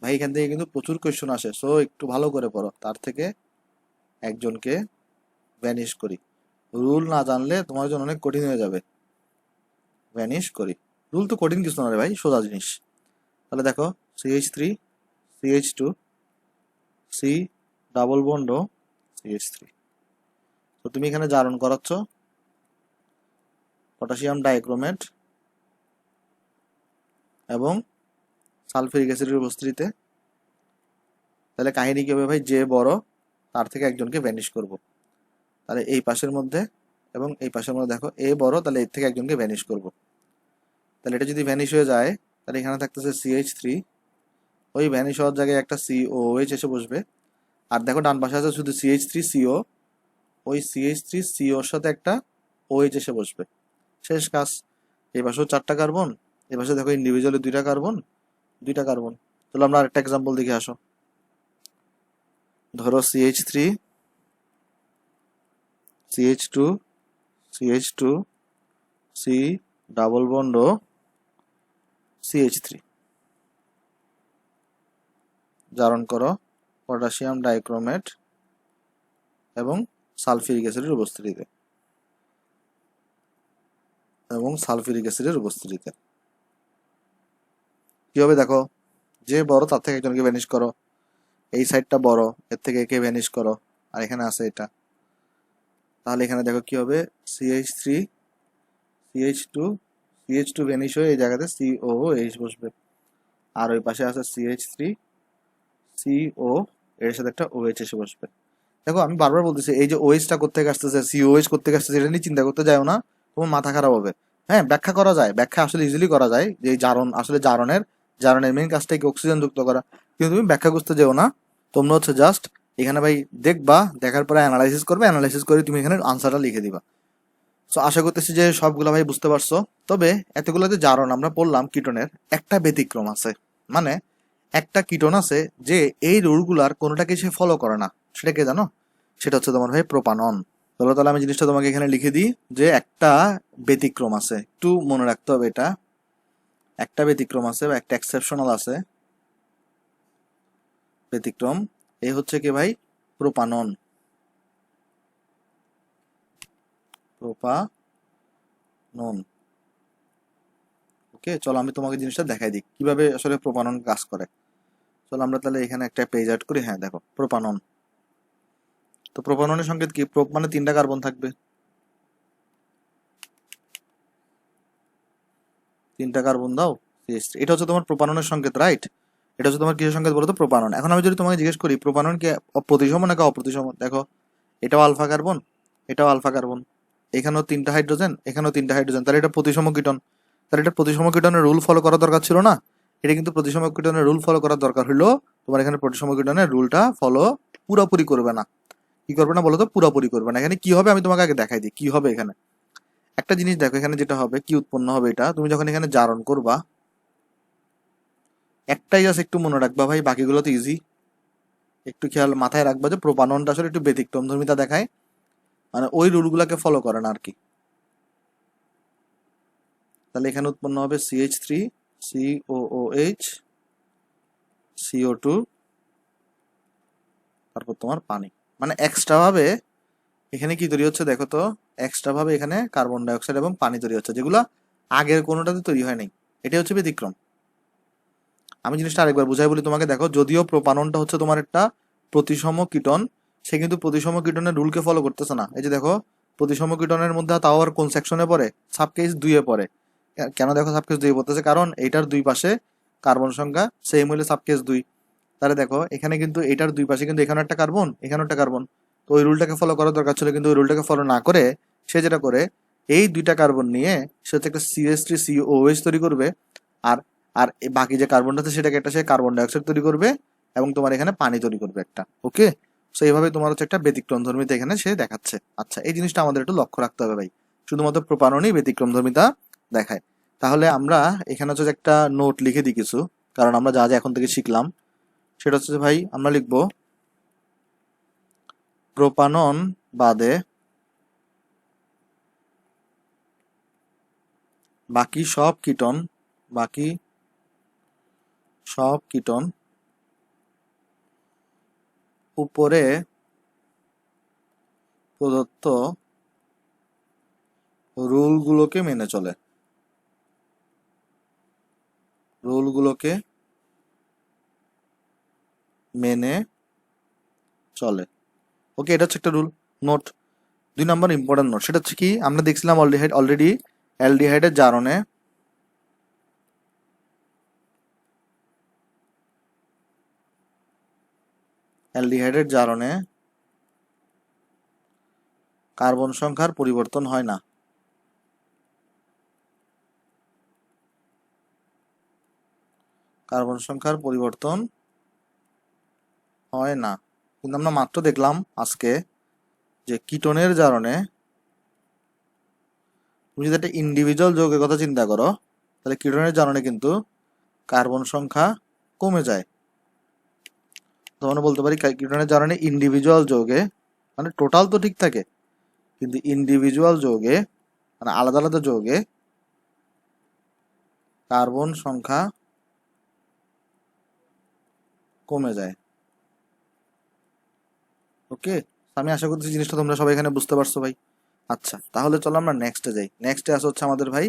Speaker 1: ভাই এখান থেকে কিন্তু প্রচুর কোয়েশ্চন আসে, সো একটু ভালো করে পড়ো, তার থেকে একজনকে ভ্যানিশ করি। রুল না জানলে তোমার জন্য অনেক কঠিন হয়ে যাবে, ভ্যানিশ করি। রুল তো কঠিন কিছু না রে ভাই, সোজা জিনিস। তাহলে দেখো CH3 CH2 C double bond CH3। তো তুমি এখানে জারণ করাচ্ছ পটাশিয়াম ডাইক্রোমেট এবং সালফিউরিক অ্যাসিডের উপস্থিতিতে। তাহলে কাহিনী কি হবে ভাই, যে বড় তার থেকে একজনকে ভ্যানিশ করব। তাহলে এই পাশের মধ্যে এবং এই পাশের মধ্যে দেখো এ বড়, তাহলে এর থেকে একজনকে ভ্যানিশ করব। তাহলে এটা যদি ভ্যানিশ হয়ে যায়, তাহলে এখানে থাকতেছে CH3, ওই ভ্যানিশ হওয়ার জায়গায় একটা COOH এসে বসবে। আর দেখো ডান পাশে আছে শুধু CH3 CO, ওই CH3 CO এর সাথে একটা OH এসে বসবে, শেষ কাজ। এই পাশেও 4টা কার্বন, এই পাশে দেখো ইন্ডিভিজুয়ালি 2টা কার্বন, 2টা কার্বন। তাহলে আমরা আরেকটা এক্সাম্পল দেখে আসো। ধরো CH3 CH2 CH2 C double bond CH3, জারণ করো পটাশিয়াম ডাইক্রোমেট এবং সালফিউরিক অ্যাসিডের উপস্থিতিতে, কি হবে দেখো, যে বড় তার থেকে একজনকে ভ্যানিশ করো, এই সাইডটা বড়, এর থেকে একে ভ্যানিশ করো, আর এখানে আছে এটা। তাহলে এখানে দেখো কি হবে, CH3 CH2 ভ্যানিশ হয়ে এই জায়গাতে COOH বসবে, আর ওই পাশে আছে CH3 CO, এর সাথে একটা OH এসে বসবে। দেখো আমি বারবার বলতেছি, এই যে ওএইচটা কোত্থেকে আসতেছে, COH কোত্থেকে আসতেছে, এটা নিয়ে চিন্তা করতে যাও না, তোমার মাথা খারাপ হবে। হ্যাঁ ব্যাখ্যা করা যায়, ব্যাখ্যা আসলে ইজিলি করা যায়, যে এই জারণ আসলে জারণের মেইন কাজটা কি অক্সিজেন যুক্ত করা, কিন্তু তুমি ব্যাখ্যা করতে যেও না। তোমরা হচ্ছে জাস্ট এখানে ভাই দেখবা, দেখার পরে অ্যানালাইসিস করবে, অ্যানালাইসিস করে তুমি এখানে আনসারটা লিখে দিবা। সো আশা করতেছি যে সবগুলা ভাই বুঝতে পারছো। তবে এতগুলো যে জারণ আমরা পড়লাম কীটনের, একটা ব্যতিক্রম আছে, মানে একটা কীটন আছে যে এই রুলগুলার কোনোটাকে সে ফলো করে না, সেটা কে জানো? সেটা হচ্ছে তোমার ভাই প্রোপানন। চলো তাহলে আমি জিনিসটা তোমাকে এখানে লিখে দিই, যে একটা ব্যতিক্রম আছে, একটু মনে রাখতে হবে এটা, একটা ব্যতিক্রম আছে বা একটা এক্সেপশনাল আছে, ব্যতিক্রম। এই হচ্ছে কি ভাই, প্রোপানন, প্রোপানন। ওকে চলো আমি তোমাকে জিনিসটা দেখাই দিই কিভাবে আসলে প্রোপানন কাজ করে। চলো আমরা তাহলে এখানে একটা পেজ অ্যাড করি। হ্যাঁ দেখো প্রোপানন, তো প্রোপাননের সংকেত কি, প্রোপ মানে 3টা কার্বন থাকবে, 3টা কার্বন দাও, CH3 এটা হচ্ছে তোমার প্রোপাননের সংকেত, রাইট? এটা হচ্ছে তোমার কিসের সংকেত বলো তো? প্রোপানন। এখন আমি যদি তোমাকে জিজ্ঞেস করি প্রোপানন কি প্রতিসম নাকি অপ্রতিসম, দেখো এটাও আলফা কার্বন, এটাও আলফা কার্বন, এখানেও তিনটা হাইড্রোজেন, এখানেও তিনটা হাইড্রোজেন, তাহলে এটা প্রতিসম কীটন। তাহলে এটা প্রতিসম কীটনের রুল ফলো করা দরকার ছিল না? এটা কিন্তু প্রতিসম কীটনের রুল ফলো করার দরকার হলো, তোমার এখানে প্রতিসম কীটনের রুলটা ফলো পুরোপুরি করবে না। কি করবে না বলো তো? পুরোপুরি করবে না। এখানে কি হবে আমি তোমাকে আগে দেখাই দিই কি হবে। এখানে একটা জিনিস দেখো, এখানে যেটা হবে কি উৎপন্ন হবে, এটা তুমি যখন এখানে জারণ করবা, একটাই জাস্ট একটু মনে রাখবা ভাই, বাকিগুলো তো ইজি। একটু খেয়াল মাথায় রাখবা যে প্রোপাননটা আসলে একটু ব্যতিক্রম ধর্মিতা দেখায়, মানে ওই রুলগুলোকে ফলো করে না আর কি। তাহলে এখানে উৎপন্ন হবে CH3 COOH CO2, তারপর তোমার পানি। মানে এক্সট্রা ভাবে এখানে কি তৈরি হচ্ছে দেখো তো, এক্সট্রা ভাবে এখানে কার্বন ডাইঅক্সাইড এবং পানি তৈরি হচ্ছে, যেগুলো আগের কোনোটাতে তৈরি হয় নাই। এটাই হচ্ছে ব্যতিক্রম। আমি জিনিসটা আরেকবার বুঝাই বলি তোমাকে, দেখো যদিও প্রোপাননটা হচ্ছে তোমার একটা প্রতিসম কীটন, সে কিন্তু প্রতিসম কীটনের রুলকে ফলো করতেছে না। এই যে দেখো প্রতিসম কীটনের মধ্যে তাও আর কোন সেকশনে পড়ে? সাবকেস 2 এ পড়ে। কেন দেখো সাবকেস 2 এ পড়তেছে? কারণ এইটার দুই পাশে কার্বন সংখ্যা সেম হইলে সাবকেস 2। তাহলে দেখো এখানে কিন্তু এটার দুই পাশে কিন্তু এখানে একটা কার্বন, এখানে একটা কার্বন, তো ওই রুলটাকে ফলো করার দরকার ছিল, কিন্তু ওই রুলটাকে ফলো না করে সে যেটা করে, এই দুইটা কার্বন নিয়ে সে হচ্ছে একটা CH3 COOH তৈরি করবে, আর আর এই বাকি যে কার্বনটা আছে সেটাকে একটা সে কার্বন ডাইঅক্সাইড তৈরি করবে, এবং তোমার এখানে পানি তৈরি করবে একটা। ওকে, সো এইভাবে তোমার হচ্ছে একটা ব্যতিক্রম ধর্মিতা এখানে সে দেখাচ্ছে। আচ্ছা, এই জিনিসটা আমাদের একটু লক্ষ্য রাখতে হবে ভাই, শুধুমাত্র প্রোপাননই ব্যতিক্রম ধর্মিতা দেখায়। তাহলে আমরা এখানে হচ্ছে যে একটা নোট লিখে দিই কিছু, কারণ আমরা যা যা এখন থেকে শিখলাম সেটা হচ্ছে যে ভাই আমরা লিখবো প্রোপানন বাদে বাকি সব কীটন, বাকি সব কীটন উপরে প্রদত্ত রুলগুলোকে মেনে চলে, রুলগুলোকে মেনে চলে। ওকে, এটা হচ্ছে একটা রুল নোট। 2 নম্বর ইম্পর্টেন্ট নোট, সেটা হচ্ছে কি, আমরা দেখছিলাম অলরেডি অ্যালডিহাইডের জারণে অ্যালডিহাইডের জারণে কার্বন সংখ্যার পরিবর্তন হয় না। কার্বন সংখ্যার পরিবর্তন হয় না। কিন্তু আমরা মাত্র দেখলাম আজকে যে কিটোনের জারণে, তুমি যদি একটা ইন্ডিভিজুয়াল যৌগের কথা চিন্তা করো, তাহলে কিটোনের জারণে কিন্তু কার্বন সংখ্যা কমে যায়। তো আমরা বলতে পারি কিটোনের জারণে ইন্ডিভিজুয়াল যৌগে, মানে টোটাল তো ঠিক থাকে, কিন্তু ইন্ডিভিজুয়াল যৌগে মানে আলাদা আলাদা যৌগে কার্বন সংখ্যা কমে যায়। ওকে, আমি আশা করতেছি জিনিসটা তোমরা সবাই এখানে বুঝতে পারছো ভাই। আচ্ছা, তাহলে চলো আমরা নেক্সটে যাই। নেক্সটে আসা হচ্ছে আমাদের ভাই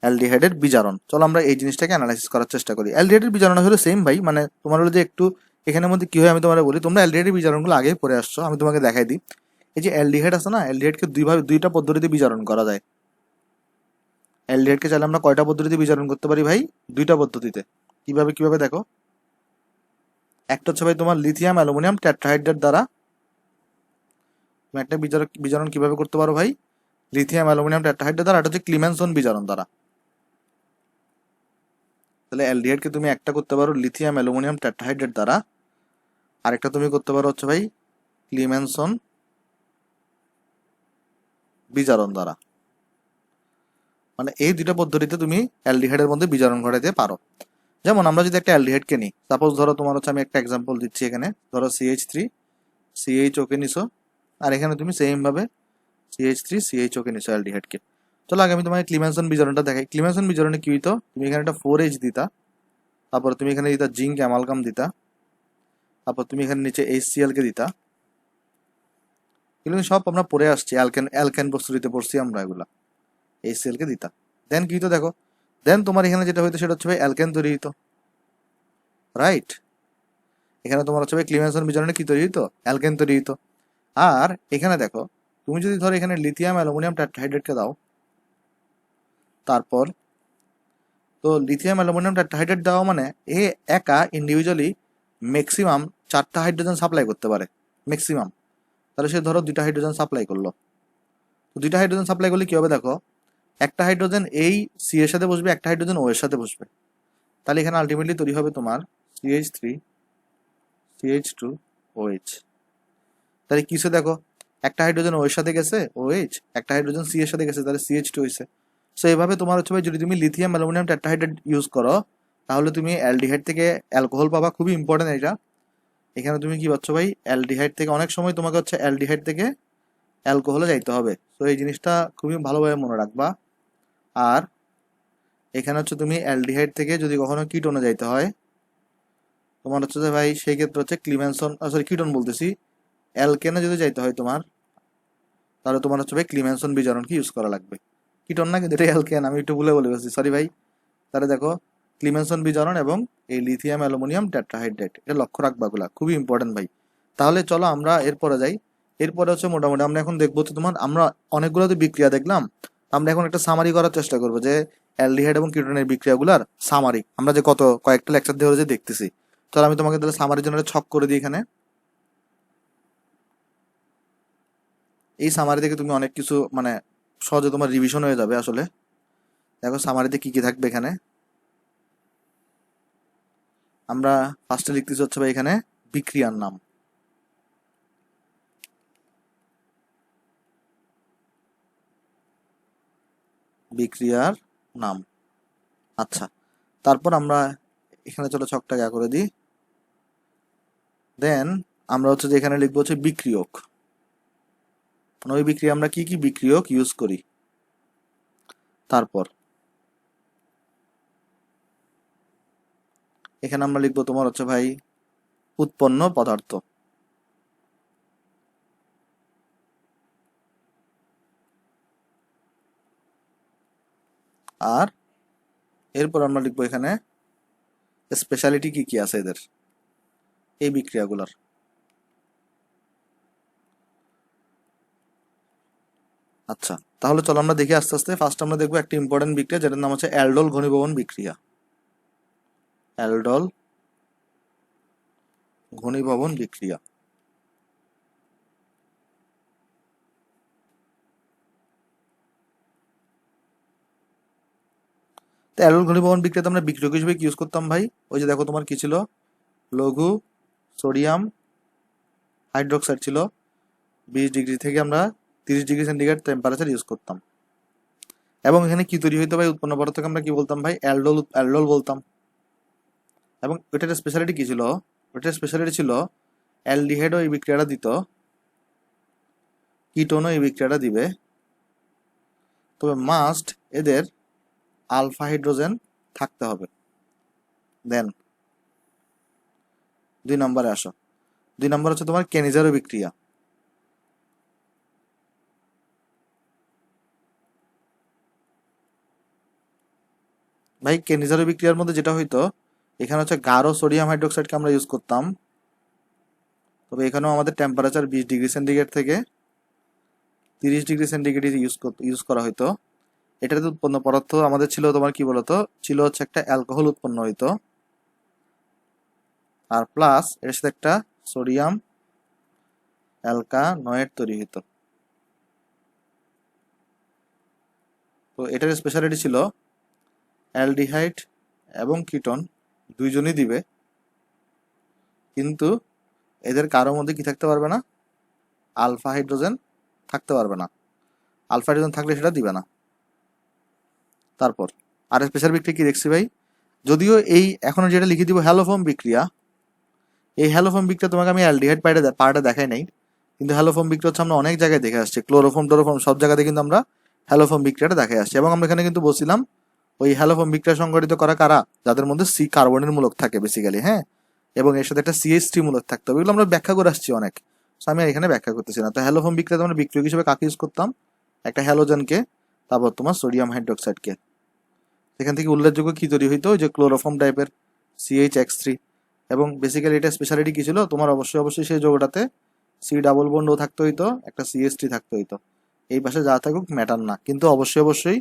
Speaker 1: অ্যালডিহাইডের বিজারণ। চলো আমরা এই জিনিসটাকে অ্যানালাইসিস করার চেষ্টা করি। অ্যালডিহাইডের বিজারণ হলো সেম ভাই, মানে তোমার হলো যে একটু এখানের মধ্যে কি হয় আমি তোমার বলি, তোমরা অ্যালডিহাইডের বিজারণগুলো আগেই পড়ে আসছো, আমি তোমাকে দেখাই দিই। এই যে অ্যালডিহাইড আছে না, অ্যালডিহাইডকে দুইটা পদ্ধতিতে বিজারণ করা যায়। অ্যালডিহাইডকে চাইলে আমরা কয়টা পদ্ধতিতে বিজারণ করতে পারি ভাই? 2টা পদ্ধতিতে। কিভাবে কিভাবে দেখো, একটা হচ্ছে ভাই তোমার লিথিয়াম অ্যালুমিনিয়াম টেট্রাহাইড্রেট দ্বারা। তুমি একটা বিজারণ কিভাবে করতে পারো ভাই? লিথিয়াম অ্যালুমিনিয়াম টেট্রাহাইড্রেট দ্বারা। এটা হচ্ছে ক্লিমেনসন বিজারণ দ্বারা। তাহলে অ্যালডিহাইডকে তুমি একটা করতে পারো লিথিয়াম অ্যালুমিনিয়াম টেট্রাহাইড্রেট দ্বারা, আরেকটা তুমি করতে পারো হচ্ছে ভাই ক্লিমেনসন বিজারণ দ্বারা। মানে এই দুইটা পদ্ধতিতে তুমি অ্যালডিহাইডের মধ্যে বিজারণ ঘটাইতে পারো। যেমন আমরা যদি একটা অ্যালডিহাইডকে নিই, সাপোজ ধরো তোমার হচ্ছে, আমি একটা এক্সাম্পল দিচ্ছি এখানে, ধরো CH3 CH ওকে নিছো, আর এখানে তুমি সেম ভাবে CH3 CH ওকে নিছো অ্যালডিহাইডকে। চলো আগে আমি তোমাকে ক্লিমেনসন বিজারণটা দেখাই। ক্লিমেনসন বিজারণে কি হইতো, তুমি এখানে একটা 4H দিতা, তারপর তুমি এখানে দিতা জিঙ্ক অ্যামালগাম দিতা, তারপর তুমি এখানে নিচে HCl কে দিতা। এগুলো সব আমরা পড়ে আসছি, অ্যালকেন প্রস্তুতিতে পড়ছি আমরা এগুলা। HCl কে দিতা, দেন কি হইতো দেখো, দেন তোমার এখানে যেটা হইতো সেটা হচ্ছে ভাই অ্যালকেন তৈরি হইতো, রাইট? এখানে তোমার হচ্ছে ভাই ক্লিমেনসন বিজারণে কি তৈরি হইতো? অ্যালকেন তৈরি হইতো। আর এখানে দেখো, তুমি যদি ধরো এখানে লিথিয়াম অ্যালুমিনিয়াম টেট্রাহাইড্রেটকে দাও, তারপর তো লিথিয়াম অ্যালুমিনিয়াম টেট্রাহাইড্রেট দেওয়া মানে এ একা ইন্ডিভিজুয়ালি ম্যাক্সিমাম 4টা হাইড্রোজেন সাপ্লাই করতে পারে ম্যাক্সিমাম। তাহলে সে ধরো 2টা হাইড্রোজেন সাপ্লাই করলো। তো 2টা হাইড্রোজেন সাপ্লাই করলে কি হবে দেখো, একটা হাইড্রোজেন এই সি এর সাথে বসবে, একটা হাইড্রোজেন ও এর সাথে বসবে। তাহলে এখানে আলটিমেটলি তৈরি হবে তোমার CH3 CH2 OH। তাহলে কিসে দেখো, একটা হাইড্রোজেন ও এর সাথে গেছে OH, একটা হাইড্রোজেন সি এর সাথে গেছে, তাহলে CH2 হয়েছে। সো এইভাবে তোমার হচ্ছে ভাই যদি তুমি লিথিয়াম অ্যালুমিনিয়াম টেট্রাহাইড্রেট ইউজ করো তাহলে তুমি অ্যালডিহাইড থেকে অ্যালকোহল পাবা, খুবই ইম্পর্টেন্ট এটা। এখানে তুমি কি পাচ্ছ ভাই, অ্যালডিহাইড থেকে অনেক সময় তোমাকে হচ্ছে অ্যালডিহাইড থেকে অ্যালকোহলে যাইতে হবে। তো এই জিনিসটা খুবই ভালোভাবে মনে রাখবা। আর এখানে হচ্ছে তুমি অ্যালডিহাইড থেকে যদি কখনো কিটোনে যাইতে হয় তোমার হচ্ছে যে ভাই সেই ক্ষেত্রে হচ্ছে ক্লিমেনসন, সরি কিটোন বলতেছি, অ্যালকেনে যদি যাইতে হয় তোমার, তাহলে তোমার হচ্ছে ভাই ক্লিমেনসন বিজারণ কি ইউজ করা লাগবে। কিটোন না কিন্তু এটা অ্যালকেন, আমি একটু ভুলে বলে গেছি, সরি ভাই। তাহলে দেখো ক্লিমেনসন বিজারণ এবং এই লিথিয়াম অ্যালুমিনিয়াম টেট্রাহাইড্রেট, এটা লক্ষ্য রাখবা, গুলা খুবই ইম্পর্টেন্ট ভাই। তাহলে চলো আমরা এরপরে যাই। এরপরে হচ্ছে মোটামুটি আমরা এখন দেখবো তো তোমার, আমরা অনেকগুলো তো বিক্রিয়া দেখলাম, আমরা এখন একটা সামারি করার চেষ্টা করবো যে অ্যালডিহাইড এবং কিটোনের বিক্রিয়াগুলার সামারি আমরা যে কয়েকটা লেকচার ধরে যে দেখতেছি। তাহলে আমি তোমাকে তাহলে সামারির জন্য একটা ছক করে দিই এখানে। এই সামারি থেকে তুমি অনেক কিছু মানে সহজে তোমার রিভিশন হয়ে যাবে আসলে। দেখো সামারিতে কি কি থাকবে এখানে। আমরা ফার্স্টে লিখতেছি হচ্ছে ভাই এখানে বিক্রিয়ার নাম, বিক্রিয়ার নাম। আচ্ছা, তারপর আমরা এখানে চলো ছকটা করে দিই। দেন আমরা হচ্ছে যে এখানে লিখবো হচ্ছে বিক্রিয়ক, মানে ওই বিক্রিয়া আমরা কি কি বিক্রিয়ক ইউজ করি। তারপর এখানে আমরা লিখবো তোমার হচ্ছে ভাই উৎপন্ন পদার্থ, আর এরপর আমরা লিখবো এখানে স্পেশালিটি কি কি আছে এদের এই বিক্রিয়াগুলোর। আচ্ছা, তাহলে চলো আমরা দেখি আস্তে আস্তে। ফার্স্ট আমরা দেখবো একটা ইম্পর্টেন্ট বিক্রিয়া যেটার নাম হচ্ছে অ্যালডোল ঘনীভবন বিক্রিয়া। অ্যালডোল ঘনীভবন বিক্রিয়া। তো অ্যালডোল ঘনীভবন বিক্রিয়াতে আমরা বিক্রিয়ক হিসেবে কি ইউজ করতাম ভাই, ওই যে দেখো তোমার কি ছিল, লঘু সোডিয়াম হাইড্রোক্সাইড ছিল, 20 ডিগ্রি থেকে আমরা 30 ডিগ্রি সেন্টিগ্রেড টেম্পারেচার ইউজ করতাম। এবং এখানে কি তৈরি হইতো ভাই, উৎপন্ন পদার্থকে আমরা কি বলতাম ভাই, অ্যালডোল বলতাম। এবং ওইটার স্পেশালিটি কি ছিল, ওইটার স্পেশালিটি ছিল অ্যালডিহাইডও এই বিক্রিয়াটা দিত, কিটোনও এই বিক্রিয়াটা দিবে, তবে মাস্ট এদের আলফা হাইড্রোজেন থাকতে হবে। দেন 2 নম্বরে আসো। 2 নম্বর হচ্ছে তোমার কেনিজারো বিক্রিয়া। ভাই কেনিজারো বিক্রিয়ার মধ্যে যেটা হইতো, এখানে হচ্ছে গাঢ় সোডিয়াম হাইড্রোক্সাইডকে আমরা ইউজ করতাম, তবে এখানেও আমাদের টেম্পারেচার 20 ডিগ্রি সেন্টিগ্রেড থেকে 30 ডিগ্রি সেন্টিগ্রেড ইউজ করা হইতো। এটাতে উৎপন্ন পদার্থ আমাদের ছিল তোমার কি বলতো, ছিল হচ্ছে একটা অ্যালকোহল উৎপন্ন হইতো, আর প্লাস এর সাথে একটা সোডিয়াম অ্যালকানয়েড তৈরি হইতো। তো এটার স্পেশালিটি ছিল অ্যালডিহাইড এবং কিটোন দুইজনই দিবে, কিন্তু এদের কারোর মধ্যে কি থাকতে পারবে না, আলফা হাইড্রোজেন থাকতে পারবে না। আলফা হাইড্রোজেন থাকলে সেটা দিবে না। তারপর আর স্পেশাল বিক্রিয়া কি দেখছি ভাই, যদিও এই এখন যেটা লিখে দিব হ্যালোফোম বিক্রিয়া, এই হ্যালোফোম বিক্রিয়া তোমাকে আমি অ্যালডিহাইড পার্টে দেখাই নাই, কিন্তু হ্যালোফোম বিক্রিয়া হচ্ছে আমরা অনেক জায়গায় দেখে আসছি, ক্লোরোফোম টোরোফোম সব জায়গাতে কিন্তু আমরা হ্যালোফোম বিক্রিয়াটা দেখে আসছি। এবং আমরা এখানে কিন্তু বলছিলাম ওই হ্যালোফোম বিক্রিয়া সংঘটিত করা কারা, যাদের মধ্যে সি কার্বনের মূলক থাকে বেসিক্যালি, হ্যাঁ, এবং এর সাথে একটা CH3 মূলক থাকতে হবে। এগুলো আমরা ব্যাখ্যা করে আসছি অনেক, আমি এখানে ব্যাখ্যা করতেছি না। তো হ্যালোফোম বিক্রিয়াতে আমরা বিক্রিয়ক হিসেবে কাকে ইউজ করতাম, একটা হ্যালোজেনকে, তারপর তোমার সোডিয়াম হাইড্রোক্সাইডকে। এখান থেকে উল্লেখযোগ্য কি তৈরি হইতো, ওই যে ক্লোরোফর্ম টাইপের CH3। এবং বেসিক্যালি এটা স্পেশালিটি কি ছিল তোমার, অবশ্যই সেই যৌগটাতে C ডাবল বন্ড ও থাকতে হইতো, একটা CH3 থাকতে হইতো। এই পাশে যা থাকুক ম্যাটার না, কিন্তু অবশ্যই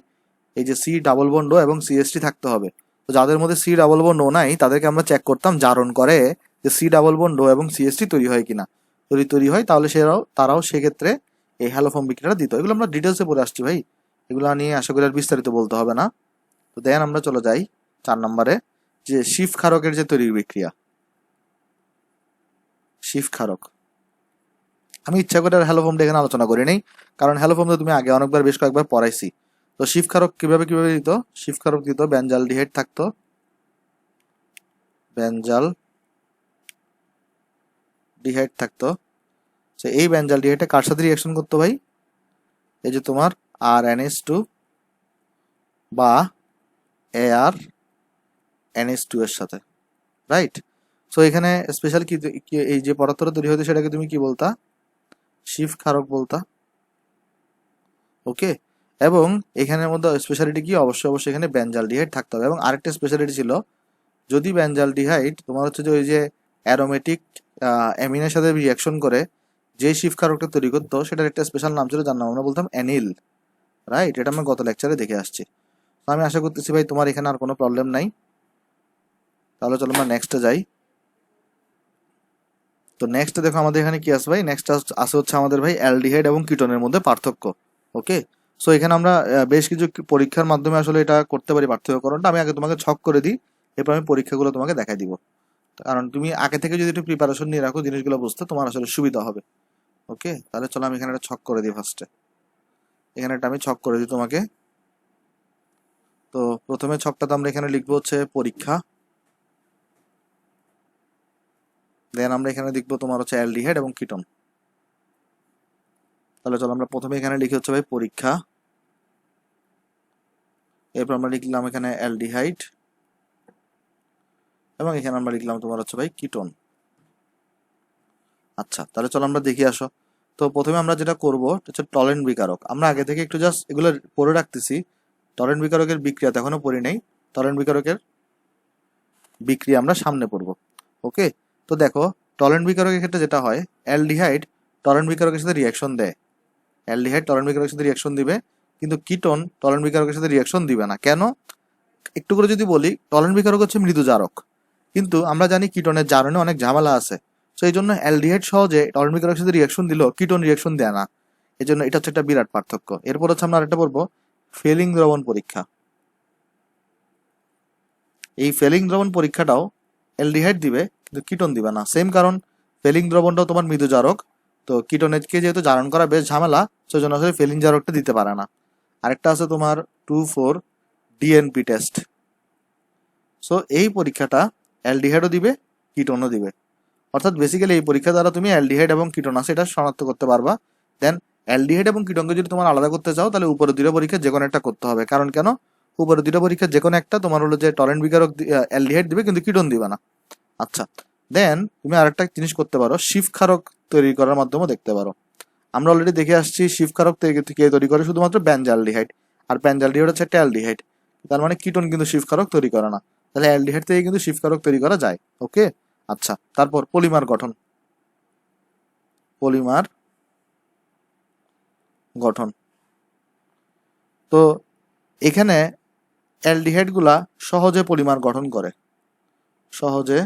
Speaker 1: এই যে C ডাবল বন্ড এবং CH3 থাকতে হবে। তো যাদের মধ্যে সি ডাবল বন্ড ও নাই তাদেরকে আমরা চেক করতাম জারণ করে যে সি ডাবল বন্ড ও এবং সিএসটি তৈরি হয় কিনা। যদি তৈরি হয় তাহলে তারাও সেক্ষেত্রে এই হ্যালোফর্ম বিক্রিয়াটা দিত। এগুলো আমরা ডিটেলসে পড়ে আসছি ভাই, এগুলো নিয়ে আশা করি আর বিস্তারিত বলতে হবে না। তো দেন আমরা চলে যাই 4 নম্বরে, যে শিফ ক্ষারকের যে তৈরির বিক্রিয়া। শিফ ক্ষারক আমি ইচ্ছা করে আর হ্যালোফর্মটা এখানে আলোচনা করি নাই, কারণ হ্যালোফর্মটা তুমি আগে অনেকবার বেশ কয়েকবার পড়াইছি। তো শিফ ক্ষারক কিভাবে দিত? শিফ ক্ষারক দিত বেঞ্জাল ডিহাইড থাকতো, বেঞ্জাল ডিহাইড থাকতো। এই বেঞ্জাল ডিহাইডটা কার সাথে রিয়াকশন করতো ভাই? এই যে তোমার RnH2 বা ArNH2 এর সাথে, রাইট? সো এখানে স্পেশাল কি এই যে পদার্থটা তৈরি হতো সেটাকে তুমি কি বলতা? শিফ ক্ষারক বলতা। ওকে, এবং এখানের মধ্যে স্পেশালিটি কি? অবশ্যই এখানে বেঞ্জালডিহাইড থাকতে হবে। এবং আরেকটা স্পেশালিটি ছিল, যদি বেঞ্জালডিহাইড তোমার হচ্ছে যে ওই যে অ্যারোমেটিক অ্যামিনের সাথে রিয়াকশন করে যে শিফ ক্ষারকটা তৈরি করতো সেটার একটা স্পেশাল নাম ছিল, যার নাম আমরা বলতাম অ্যানিল, রাইট? এটা আমরা গত লেকচারে দেখে আসছি। তো আমি আশা করতেছি ভাই তোমার এখানে আর কোনো প্রবলেম নাই। তাহলে চলো আমরা নেক্সটে যাই। তো নেক্সট দেখো আমাদের এখানে কি আছে ভাই? নেক্সট আছে হচ্ছে আমাদের ভাই অ্যালডিহাইড এবং কিটোনের মধ্যে পার্থক্য। ওকে, সো এখানে আমরা বেশ কিছু পরীক্ষার মাধ্যমে আসলে এটা করতে পারি পার্থক্যকরণটা। আমি আগে তোমাকে ছক করে দিই, এরপর আমি পরীক্ষাগুলো তোমাকে দেখাই দিব। কারণ তুমি আগে থেকে যদি একটু প্রিপারেশন নিয়ে রাখো জিনিসগুলো বুঝতে তোমার আসলে সুবিধা হবে। ওকে, তাহলে চলো আমি এখানে একটা ছক করে দিই ফার্স্টে। এখানে একটা আমি ছক করে দিই তোমাকে। তো প্রথমে ছকটাতে আমরা এখানে লিখবো হচ্ছে পরীক্ষা, দেন আমরা এখানে লিখবো তোমার হচ্ছে অ্যালডিহাইড এবং কিটোন। তাহলে চলো আমরা প্রথমে এখানে লিখি হচ্ছে ভাই পরীক্ষা, এরপর আমরা লিখলাম এখানে অ্যালডিহাইড, এবং এখানে আমরা লিখলাম তোমার হচ্ছে ভাই কিটোন। আচ্ছা, তাহলে চলো আমরা দেখি আসো। তো প্রথমে আমরা যেটা করবো হচ্ছে টলেন্ট বিকারক। আমরা আগে থেকে একটু জাস্ট এগুলো পড়ে রাখতেছি। টলেন্ট বিকারকের বিক্রিয়া তো এখনো পড়ি নাই, টলেন্ট বিকারকের বিক্রিয়া আমরা সামনে পড়বো। ওকে, তো দেখো টলেন্ট বিকারকের ক্ষেত্রে যেটা হয়, অ্যালডিহাইড টলেন্ট বিকারকের সাথে রিয়াকশন দেয়, অ্যালডিহাইড টলেন্ট বিকারকের সাথে রিয়াকশন দিবে, কিন্তু কিটোন টলেন্ট বিকারকের সাথে রিয়াকশন দিবে না। কেন? একটু করে যদি বলি, টলেন্ট বিকারক হচ্ছে মৃদু জারক, কিন্তু আমরা জানি কিটোনের জারণে অনেক ঝামেলা আছে। তো এই জন্য অ্যালডিহাইড সহজে টলেন্ট বিকারকের সাথে রিয়াকশন দিলেও কিটোন রিয়াকশন দেয় না। এই জন্য এটা হচ্ছে একটা বিরাট পার্থক্য। এরপর হচ্ছে আমরা আরেকটা বলবো ফেলিং দ্রবণ পরীক্ষা। এই ফেলিং দ্রবণ পরীক্ষাটাও অ্যালডিহাইড দিবে কিন্তু কিটোন দিবে না। সেম কারণ, ফেলিং দ্রবণটাও তোমার মৃদু জারক, তো কিটোনেরকে যেহেতু জারণ করা বেশ ঝামেলা, সেজন্য আসলে ফেলিং জারকটা দিতে পারে না। আরেকটা আছে তোমার 2,4 ডিএনপি টেস্ট। সো এই পরীক্ষাটা অ্যালডিহাইডও দিবে কিটোনও দিবে, অর্থাৎ বেসিক্যালি এই পরীক্ষা দ্বারা তুমি অ্যালডিহাইড এবং কিটোন আছে এটা শনাক্ত করতে পারবা। দেন অ্যালডিহাইড এবং কিটোনকে যদি তোমার আলাদা করতে চাও তাহলে উপরে দুটো পরীক্ষা যে কোনো একটা করতে হবে। কারণ কেন? উপরে দুটো পরীক্ষা যে কোনো একটা তোমার হলো যে টলেন্ট বিকারক অ্যালডিহাইড দিবে কিন্তু কিটোন দিবে না। আচ্ছা, দেন তুমি আরেকটা জিনিস করতে পারো, শিফ ক্ষারক তৈরি করার মাধ্যমে দেখতে পারো। আমরা অলরেডি দেখে আসছি শিফ ক্ষারক কে তৈরি করে শুধুমাত্র বেঞ্জালডিহাইড, আর বেঞ্জালডিহাইড হচ্ছে একটা অ্যালডিহাইড। তার মানে কিটোন কিন্তু শিফ ক্ষারক তৈরি করে না, তাহলে অ্যালডিহাইড থেকে কিন্তু শিফ ক্ষারক তৈরি করা যায়। ওকে, আচ্ছা, তারপর পলিমার গঠন। পলিমার গঠন, তো এখানে অ্যালডিহাইড গুলা সহজে পলিমার গঠন করে, সহজে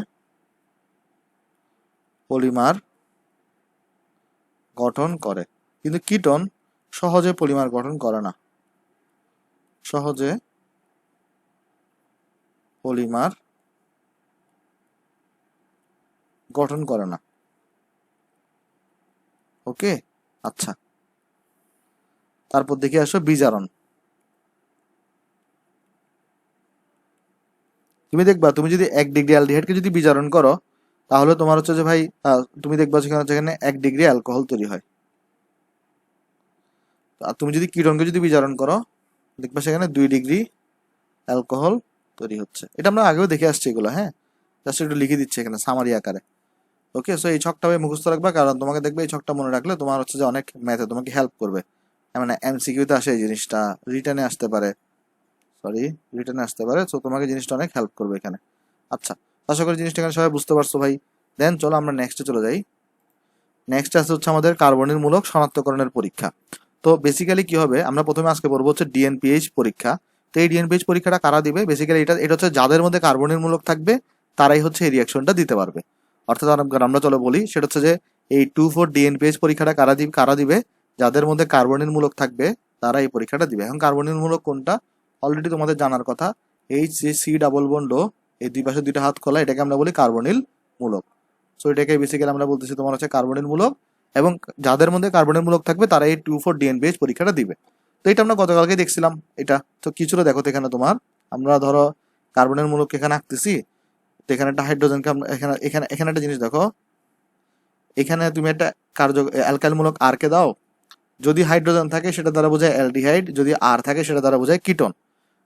Speaker 1: পলিমার গঠন করে, কিন্তু কিটোন সহজে পলিমার গঠন করে না, সহজে পলিমার গঠন করে না। ওকে, আচ্ছা, তারপর দেখে আসো বিজারণ। তুমি দেখবা তুমি যদি 1 ডিগ্রি অ্যালডিহাইডকে যদি বিজারণ করো তাহলে তোমার হচ্ছে যে ভাই তুমি দেখবা যেখানে 1 ডিগ্রি অ্যালকোহল তৈরি হয়। আর তুমি যদি কিটোনকে যদি বিজারণ করো দেখবা সেখানে 2 ডিগ্রি অ্যালকোহল তৈরি হচ্ছে। এটা আমরা আগেও দেখে আসছি এগুলো, হ্যাঁ, জাস্ট একটু লিখে দিচ্ছি এখানে সামারি আকারে। ওকে, সো এই ছকটা মুখস্থ রাখবা, কারণ তোমাকে দেখবে এই ছকটা মনে রাখলে তোমার হচ্ছে যে অনেক ম্যাথে তোমাকে হেল্প করবে। মানে এমসিকিউতে আসে এই জিনিসটা, রিটার্নে আসতে পারে, রিটার্নে আসতে পারে, সো তোমাকে জিনিসটা অনেক হেল্প করবে এখানে। আচ্ছা, আশা করি জিনিসটা এখানে সবাই বুঝতে পারছো ভাই। দেন চলো আমরা নেক্সটে চলে যাই। নেক্সট আছে হচ্ছে আমাদের কার্বনিল মূলক শনাক্তকরণের পরীক্ষা। তো বেসিক্যালি কি হবে, আমরা প্রথমে আজকে পড়বো হচ্ছে ডিএনপিএইচ পরীক্ষা। তো এই ডিএনপিএইচ পরীক্ষাটা কারা দিবে? বেসিক্যালি এটা হচ্ছে যাদের মধ্যে কার্বনের মূলক থাকবে তারাই হচ্ছে এই রিয়াকশনটা দিতে পারবে। অর্থাৎ আমরা চলো বলি, সেটা হচ্ছে যে এই 2,4 ডিএনপিএইচ পরীক্ষাটা কারা দিবে? যাদের মধ্যে কার্বনের মূলক থাকবে তারা এই পরীক্ষাটা দিবে। এখন কার্বনের মূলক কোনটা অলরেডি তোমাদের জানার কথা, HCC ডাবল বন্ড ও এই দুই পাশে দুইটা হাত খোলা, এটাকে আমরা বলি কার্বনিল মূলক। সো এটাকে বেসিক্যালি আমরা বলতেছি তোমার হচ্ছে কার্বনিল মূলক, এবং যাদের মধ্যে কার্বনের মূলক থাকবে তারা এই 2,4 ডিএনপিএইচ পরীক্ষাটা দিবে। তো এটা আমরা গতকালকে দেখছিলাম। এটা তো কিছুটা দেখো তো এখানে তোমার, আমরা ধরো কার্বনের মূলক এখানে আঁকতেছি, তো এখানে একটা হাইড্রোজেনকে আমরা এখানে এখানে এখানে একটা জিনিস দেখো, এখানে তুমি একটা অ্যালকাইল মূলক আর কে দাও, যদি হাইড্রোজেন থাকে সেটা দ্বারা বোঝায় অ্যালডিহাইড, যদি আর থাকে সেটা দ্বারা বোঝায় কিটোন।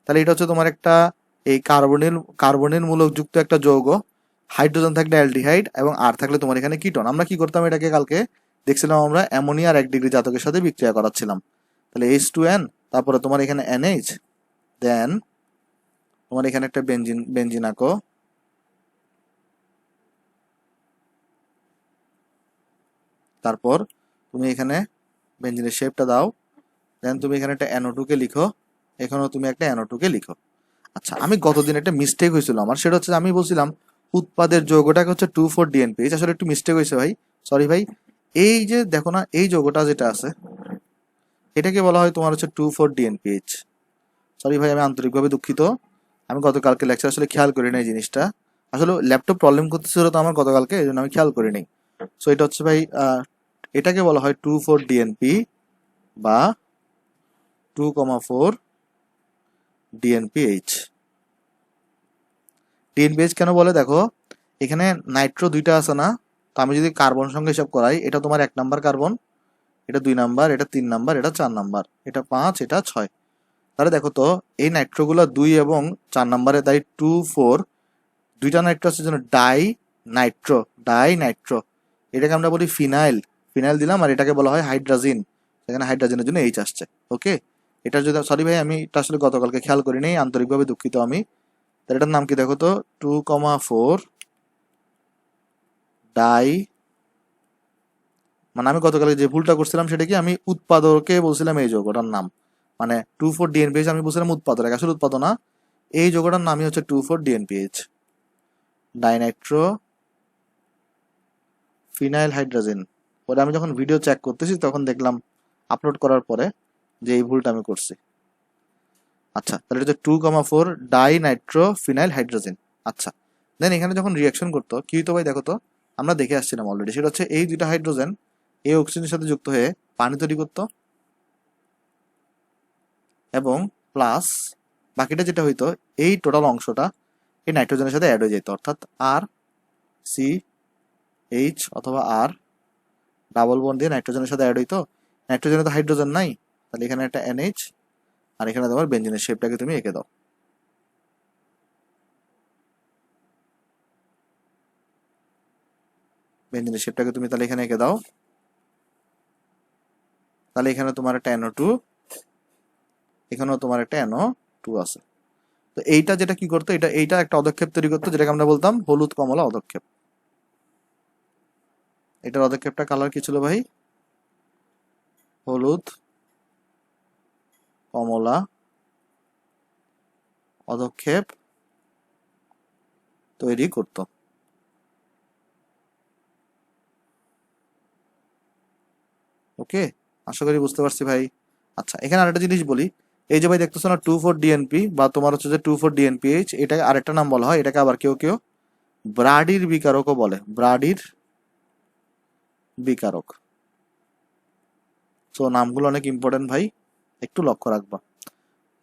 Speaker 1: তাহলে এটা হচ্ছে তোমার একটা এই কার্বনিল মূলক যুক্ত একটা যৌগ, হাইড্রোজেন থাকলে অ্যালডিহাইড এবং আর থাকলে তোমার এখানে কিটোন। আমরা কি করতাম এটাকে কালকে দেখছিলাম, আমরা অ্যামোনিয়ার 1 ডিগ্রি জাতকের সাথে বিক্রিয়া করাচ্ছিলাম। তাহলে H2N, তারপরে তোমার এখানে NH, দেন তোমার এখানে একটা বেঞ্জিন আঁকো, তারপর তুমি এখানে বেঞ্জিনের শেপটা দাও, দেন তুমি এখানে একটা NO2 কে লিখো, এখানেও তুমি একটা NO2 কে লিখো। আচ্ছা, আমি গতদিন একটা মিস্টেক হয়েছিল আমার, সেটা হচ্ছে আমি বলছিলাম উৎপাদের যৌগটাকে হচ্ছে 2,4 ডিএনপিএইচ, আসলে একটু মিস্টেক হয়েছে ভাই, সরি ভাই। এই যে দেখো না, এই যৌগটা যেটা আছে এটাকে বলা হয় তোমার হচ্ছে 2,4 ডিএনপিএইচ। সরি ভাই, আমি আন্তরিকভাবে দুঃখিত, আমি গতকালকে লেকচার আসলে খেয়াল করি নাই জিনিসটা, আসলে ল্যাপটপ প্রবলেম করতেছিল তো আমার গতকালকে, এই জন্য আমি খেয়াল করি নাই। সো এটা হচ্ছে ভাই এটাকে বলা হয় 2,4 ডিএনপি বা 2,4 ডিএনপিএইচ। ডিএনপিএইচ কেন বলে দেখো, এখানে নাইট্রো দুইটা আছে না, তো আমি যদি কার্বন সঙ্গে হিসাব করাই, এটা তোমার 1 নাম্বার কার্বন, এটা 2 নাম্বার, এটা 3 নাম্বার, এটা 4 নাম্বার, এটা 5, এটা 6। তাহলে দেখো তো এই নাইট্রোগুলো 2 এবং 4 নাম্বারে, তাই 2,4, দুইটা নাইট্রো আছে জন্য ডাই নাইট্রো, এটাকে আমরা বলি ফিনাইল দিলাম, আর এটাকে বলা হয় হাইড্রাজিন, এখানে হাইড্রাজিনের জন্য এইচ আসছে। ওকে, এটা যদি, সরি ভাই আমি এটা আসলে গতকালকে খেয়াল করিনি, আন্তরিকভাবে দুঃখিত আমি। তাহলে এটার নাম কি দেখো তো, 2,4 ডাই, মানে আমি গতকালকে যে ভুলটা করছিলাম সেটা কি, আমি উৎপাদকে বলছিলাম এই যৌগটার নাম, মানে 2,4 ডিএনপিএইচ আমি বলছিলাম উৎপাদক, আসলে উৎপাদক না, এই যৌগটার নামই হচ্ছে 2,4 ডিএনপিএইচ, ডাইনাইট্রো ফিনাইল হাইড্রোজেন। পরে আমি যখন ভিডিও চেক করতেছি তখন দেখলাম আপলোড করার পরে যে এই ভুলটা আমি করছি। আচ্ছা, তাহলে এটা হচ্ছে 2,4 ডাইনাইট্রো ফিনাইল হাইড্রোজেন। আচ্ছা, দেন এখানে যখন রিয়াকশন করতো কি হতো ভাই দেখো তো, আমরা দেখে আসছিলাম অলরেডি, সেটা হচ্ছে এই দুইটা হাইড্রোজেন এই অক্সিজেনের সাথে যুক্ত হয়ে পানি তৈরি করতো, এবং প্লাস বাকিটা যেটা হইতো, এই টোটাল অংশটা এই নাইট্রোজেনের সাথে অ্যাড হয়ে যেত, অর্থাৎ আর সি এইচ অথবা আর ডাবল বন্ড দিয়ে নাইট্রোজেনের সাথে অ্যাড হইতো। নাইট্রোজেনে তো হাইড্রোজেন নাই, তাহলে এখানে একটা NH, আর এখানে তোমার বেঞ্জিনের শেপটাকে তুমি এঁকে দাও, বেঞ্জিনের শেপটাকে তুমি তাহলে এখানে এঁকে দাও। তাহলে এখানে তোমার একটা NO2, এখানেও তোমার একটা NO2 আছে। তো এইটা যেটা কি করতো, এইটা একটা অদক্ষেপ তৈরি করতো, যেটাকে আমরা বলতাম হলুদ কমলা অদক্ষেপ। এটার অদক্ষেপটা কালার কি ছিল ভাই, হলুদ কমলা অদক্ষেপ তৈরি করত। ওকে, আশা করি বুঝতে পারছি ভাই। আচ্ছা, এখানে আরেকটা জিনিস বলি, এই যে ভাই দেখতেছো না 2,4 ডিএনপি বা তোমার হচ্ছে যে 2,4 ডিএনপিএইচ, এটাকে আরেকটা নাম বলা হয়, এটাকে আবার কেউ কেউ ব্রাডির বিকারকও বলে, ব্রাডির বিকারক। তো নামগুলো অনেক ইম্পর্টেন্ট ভাই, একটু লক্ষ্য রাখবা।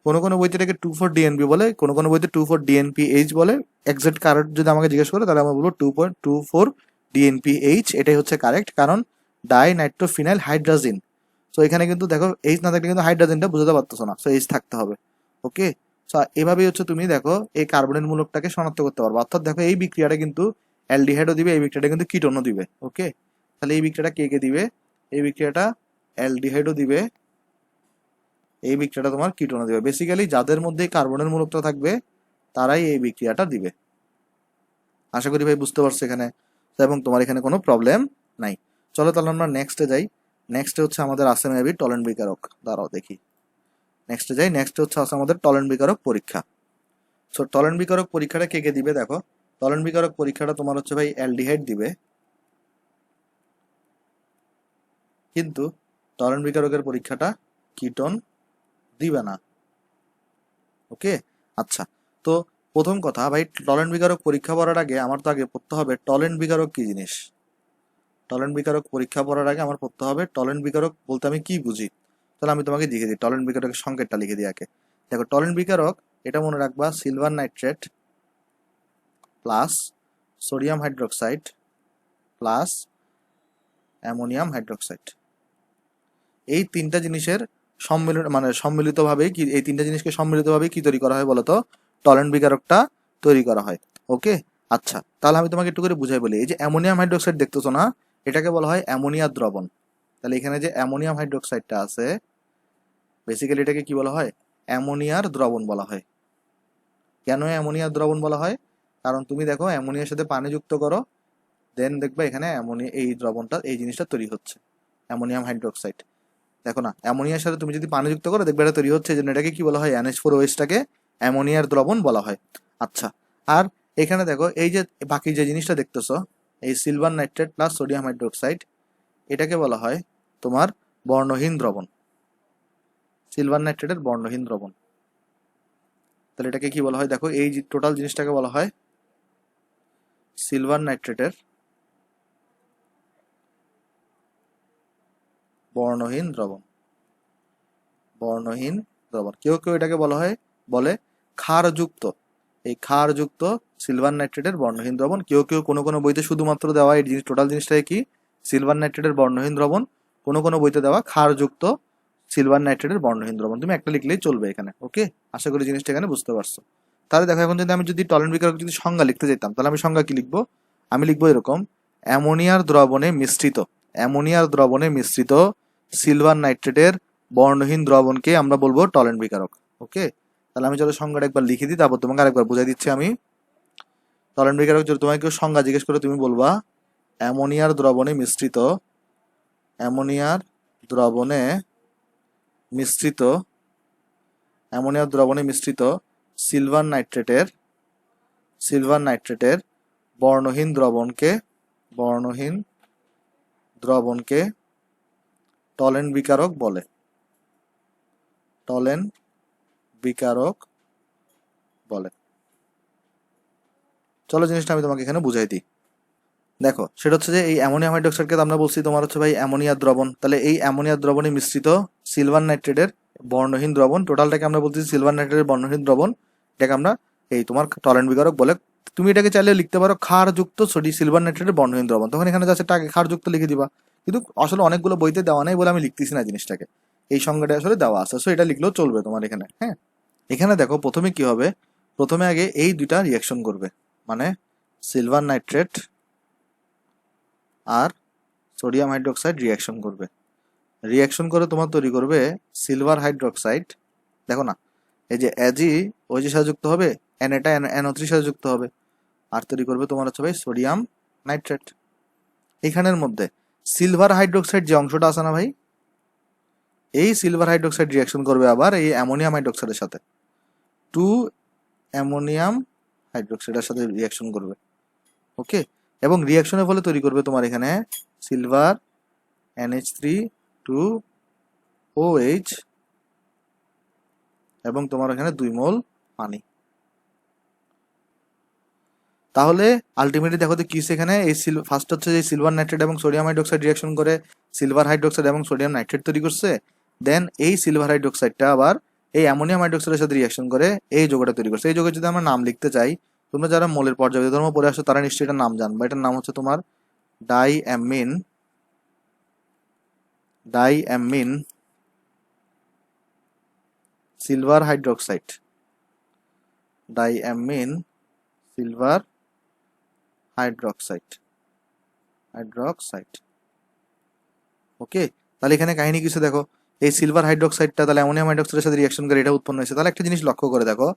Speaker 1: কোনো কোনো বইতে এটাকে 2,4 ডিএনপি বলে, কোনো কোনো বইতে 2,4 ডিএনপিএইচ বলে। এক্সাক্ট কারেক্ট যদি আমাকে জিজ্ঞেস করে তাহলে আমি বলবো 2.24 ডিএনপিএইচ, এটাই হচ্ছে কারেক্ট, কারণ ডাই নাইট্রোফিনাইল হাইড্রাজিন। সো এখানে কিন্তু দেখো এইচ না থাকলে কিন্তু হাইড্রাজিনটা বুঝতে পারতেছো না, সো এইচ থাকতে হবে। ওকে, সো এভাবেই হচ্ছে তুমি দেখো এই কার্বনের মূলকটাকে শনাক্ত করতে পারবো। অর্থাৎ দেখো এই বিক্রিয়াটা কিন্তু অ্যালডিহাইডও দিবে, এই বিক্রিয়াটা কিন্তু কিটোনও দিবে। ওকে, তাহলে এই বিক্রিয়াটা কে কে দিবে, এই বিক্রিয়াটা অ্যালডিহাইডও দিবে, এই বিক্রিয়াটা তোমার কিটোনও দিবে। বেসিক্যালি যাদের মধ্যে কার্বনের মূলকটা থাকবে তারাই এই বিক্রিয়াটা দিবে। আশা করি ভাই বুঝতে পারছো এখানে, এবং তোমার এখানে কোনো প্রবলেম নাই। চলো তাহলে আমরা নেক্সটে যাই। নেক্সটে হচ্ছে আমাদের আছে মেবি টলেন বিকারক, দাঁড়াও দেখি, নেক্সটে যাই। নেক্সট হচ্ছে আমাদের টলেন্ট বিকারক পরীক্ষা। সো টলেন্ট বিকারক পরীক্ষাটা কে কে দিবে দেখো। টলেন্ট বিকারক পরীক্ষাটা তোমার হচ্ছে ভাই অ্যালডিহাইড দিবে, কিন্তু টলেন্ট বিকারকের পরীক্ষাটা কিটোন দিবে না। ওকে, আচ্ছা। তো প্রথম কথা ভাই, টলেন্ট বিকারক পরীক্ষা পড়ার আগে আমার তো আগে পড়তে হবে টলেন্ট বিকারক কি জিনিস। টলেন্ট বিকারক পরীক্ষা পড়ার আগে আমার পড়তে হবে টলেন্ট বিকারক বলতে আমি কি বুঝি। তাহলে আমি তোমাকে লিখে দিই, টলেন্ট বিকারকের সংকেতটা লিখে দিই আগে। দেখো টলেন্ট বিকারক এটা মনে রাখবা, silver nitrate plus sodium hydroxide plus ammonium hydroxide, এই তিনটা জিনিসের সম্মিলন মানে সম্মিলিতভাবেই কি, এই তিনটা জিনিসকে সম্মিলিতভাবেই কি তৈরি করা হয় বলতো, টলেন্ট বিকারকটা তৈরি করা হয়। ওকে, আচ্ছা। তাহলে আমি তোমাকে একটু করে বুঝাই বলি। এই যে অ্যামোনিয়াম হাইড্রোক্সাইড দেখতেছো না, এটাকে বলা হয় অ্যামোনিয়ার দ্রবণ। তাহলে এখানে যে অ্যামোনিয়াম হাইড্রোক্সাইডটা আছে, বেসিক্যালি এটাকে কি বলা হয়, অ্যামোনিয়ার দ্রবণ বলা হয়। কেন অ্যামোনিয়ার দ্রবণ বলা হয়? কারণ তুমি দেখো অ্যামোনিয়ার সাথে পানি যুক্ত করো, দেন দেখবে এখানে অ্যামোনিয়া এই দ্রবণটা এই জিনিসটা তৈরি হচ্ছে, অ্যামোনিয়াম হাইড্রোক্সাইড। দেখো না, অ্যামোনিয়ার সাথে তুমি যদি পানি যুক্ত করো দেখবে এটা তৈরি হচ্ছে, এই জন্য এটাকে কি বলা হয়, NH4OH-টাকে অ্যামোনিয়ার দ্রবণ বলা হয়। আচ্ছা, আর এখানে দেখো এই যে বাকি যে জিনিসটা দেখতেছো, এই silver nitrate plus sodium hydroxide, এটাকে বলা হয় তোমার বর্ণহীন দ্রবণ, সিলভার নাইট্রেটের বর্ণহীন দ্রবণ। তাহলে এটাকে কি বলা হয় দেখো, এই টোটাল জিনিসটাকে বলা হয় সিলভার নাইট্রেটের বর্ণহীন দ্রবণ, বর্ণহীন দ্রবণ। কেউ কেউ এটাকে বলা হয়, বলে ক্ষারযুক্ত, এই ক্ষারযুক্ত সিলভার নাইট্রেটের বর্ণহীন দ্রবণ। কেউ কেউ কোনো কোনো বইতে শুধুমাত্র দেওয়া এই জিনিস টোটাল জিনিসটাকে কি, সিলভার নাইট্রেটের বর্ণহীন দ্রবণ, কোনো কোনো বইতে দেওয়া ক্ষারযুক্ত সিলভার নাইট্রেটের বর্ণহীন দ্রবণ। তুমি একটা লিখলেই চলবে এখানে। ওকে, আশা করি জিনিসটা এখানে বুঝতে পারছো। তাহলে দেখো এখন যদি আমি টলেন্ট বিকারক যদি সংজ্ঞা লিখতে যেতাম, তাহলে আমি সংজ্ঞা কি লিখবো, আমি লিখবো এরকম, অ্যামোনিয়ার দ্রবণে মিশ্রিত, অ্যামোনিয়ার দ্রবণে মিশ্রিত সিলভার নাইট্রেটের বর্ণহীন দ্রবণকে আমরা বলবো টলেন্ট বিকারক। ওকে, তাহলে আমি চলো সংজ্ঞাটা একবার লিখে দিই, তারপর তোমাকে আরেকবার বুঝাই দিচ্ছি আমি। টলেন্ট বিকারক যদি তোমাকে কেউ সংজ্ঞা জিজ্ঞেস করে, তুমি বলবা অ্যামোনিয়ার দ্রবণে মিশ্রিত, অ্যামোনিয়ার দ্রবণে মিশ্রিত, অ্যামোনিয়ার দ্রবণে মিশ্রিত সিলভার নাইট্রেটের, সিলভার নাইট্রেটের বর্ণহীন দ্রবণকে, বর্ণহীন দ্রবণকে টলেন্ট বিকারক বলে, টলেন্ট বিকারক বলে। চলো জিনিসটা আমি তোমাকে এখানে বুঝাই দিই। দেখো সেটা হচ্ছে যে এই অ্যামোনিয়াম হাইড্রোক্সাইডকে আমরা বলছি তোমার হচ্ছে ভাই অ্যামোনিয়ার দ্রবণ। তাহলে এই অ্যামোনিয়ার দ্রবণে মিশ্রিত সিলভার নাইট্রেটের বর্ণহীন দ্রবণ, টোটালটাকে আমরা বলতেছি সিলভার নাইট্রেটের বর্ণহীন দ্রবণ, এটাকে আমরা এই তোমার টলেন্ট বিকারক বলে। তুমি এটাকে চাইলে লিখতে পারো ক্ষারযুক্ত সিলভার নাইট্রেটের বর্ণহীন দ্রবণ, তখন এখানে যাচ্ছে টাকে ক্ষারযুক্ত লিখে দিবা। কিন্তু আসলে অনেকগুলো বইতে দেওয়া নেই বলে আমি লিখতেছি না জিনিসটাকে, এই সংজ্ঞাটা আসলে দেওয়া আছে, সো এটা লিখলেও চলবে তোমার এখানে। হ্যাঁ, এখানে দেখো প্রথমে কি হবে, প্রথমে আগে এই দুইটা রিয়াকশন করবে, মানে সিলভার নাইট্রেট আর সোডিয়াম হাইড্রোক্সাইড রিয়াকশন করবে, রিয়াকশন করে তোমার তৈরি করবে সিলভার হাইড্রোক্সাইড। দেখো না, এই যে এজি ওই যে সাথে যুক্ত হবে, এটা NO3 সাথে যুক্ত হবে, আর তৈরি করবে তোমার হচ্ছে ভাই সোডিয়াম নাইট্রেট। এখানের মধ্যে সিলভার হাইড্রোক্সাইড যে অংশটা আছে না ভাই, এই সিলভার হাইড্রোক্সাইড রিয়াকশন করবে আবার এই অ্যামোনিয়াম হাইড্রোক্সাইডের সাথে, 2 অ্যামোনিয়াম হাইড্রোক্সাইডের সাথে রিয়াকশন করবে। ওকে, এবং রিয়াকশনের ফলে তৈরি করবে তোমার এখানে সিলভার NH3 2OH এবং তোমার এখানে 2 মোল পানি। তাহলে আলটিমেটলি দেখো তো কি এখানে এই ফার্স্ট হচ্ছে যে সিলভার নাইট্রেট এবং সোডিয়াম হাইড্রোক্সাইড রিয়াকশন করে সিলভার হাইড্রোক্সাইড এবং সোডিয়াম নাইট্রেট তৈরি করছে, দেন এই সিলভার হাইড্রোক্সাইডটা আবার এই অ্যামোনিয়াম হাইড্রোক্সাইডের সাথে রিয়াকশন করে এই যৌগটা তৈরি করছে। এই যৌগের যদি আমরা নাম লিখতে চাই, তোমরা যারা মোলের পর্যাবৃত্ত ধর্ম পড়ে আসছো তারা নিশ্চয়ই এটার নাম জানবে। এটার নাম হচ্ছে তোমার diamine, diamine silver hydroxide, diamine silver hydroxide, hydroxide. Okay, তাহলে এখানে কাহিনী কিছু দেখো, এই সিলভার হাইড্রোক্সাইডটা তাহলে অ্যামোনিয়াম হাইড্রোক্সাইডের সাথে রিয়াকশন করে এটা উৎপন্ন হয়েছে। তাহলে একটা জিনিস লক্ষ্য করে দেখো,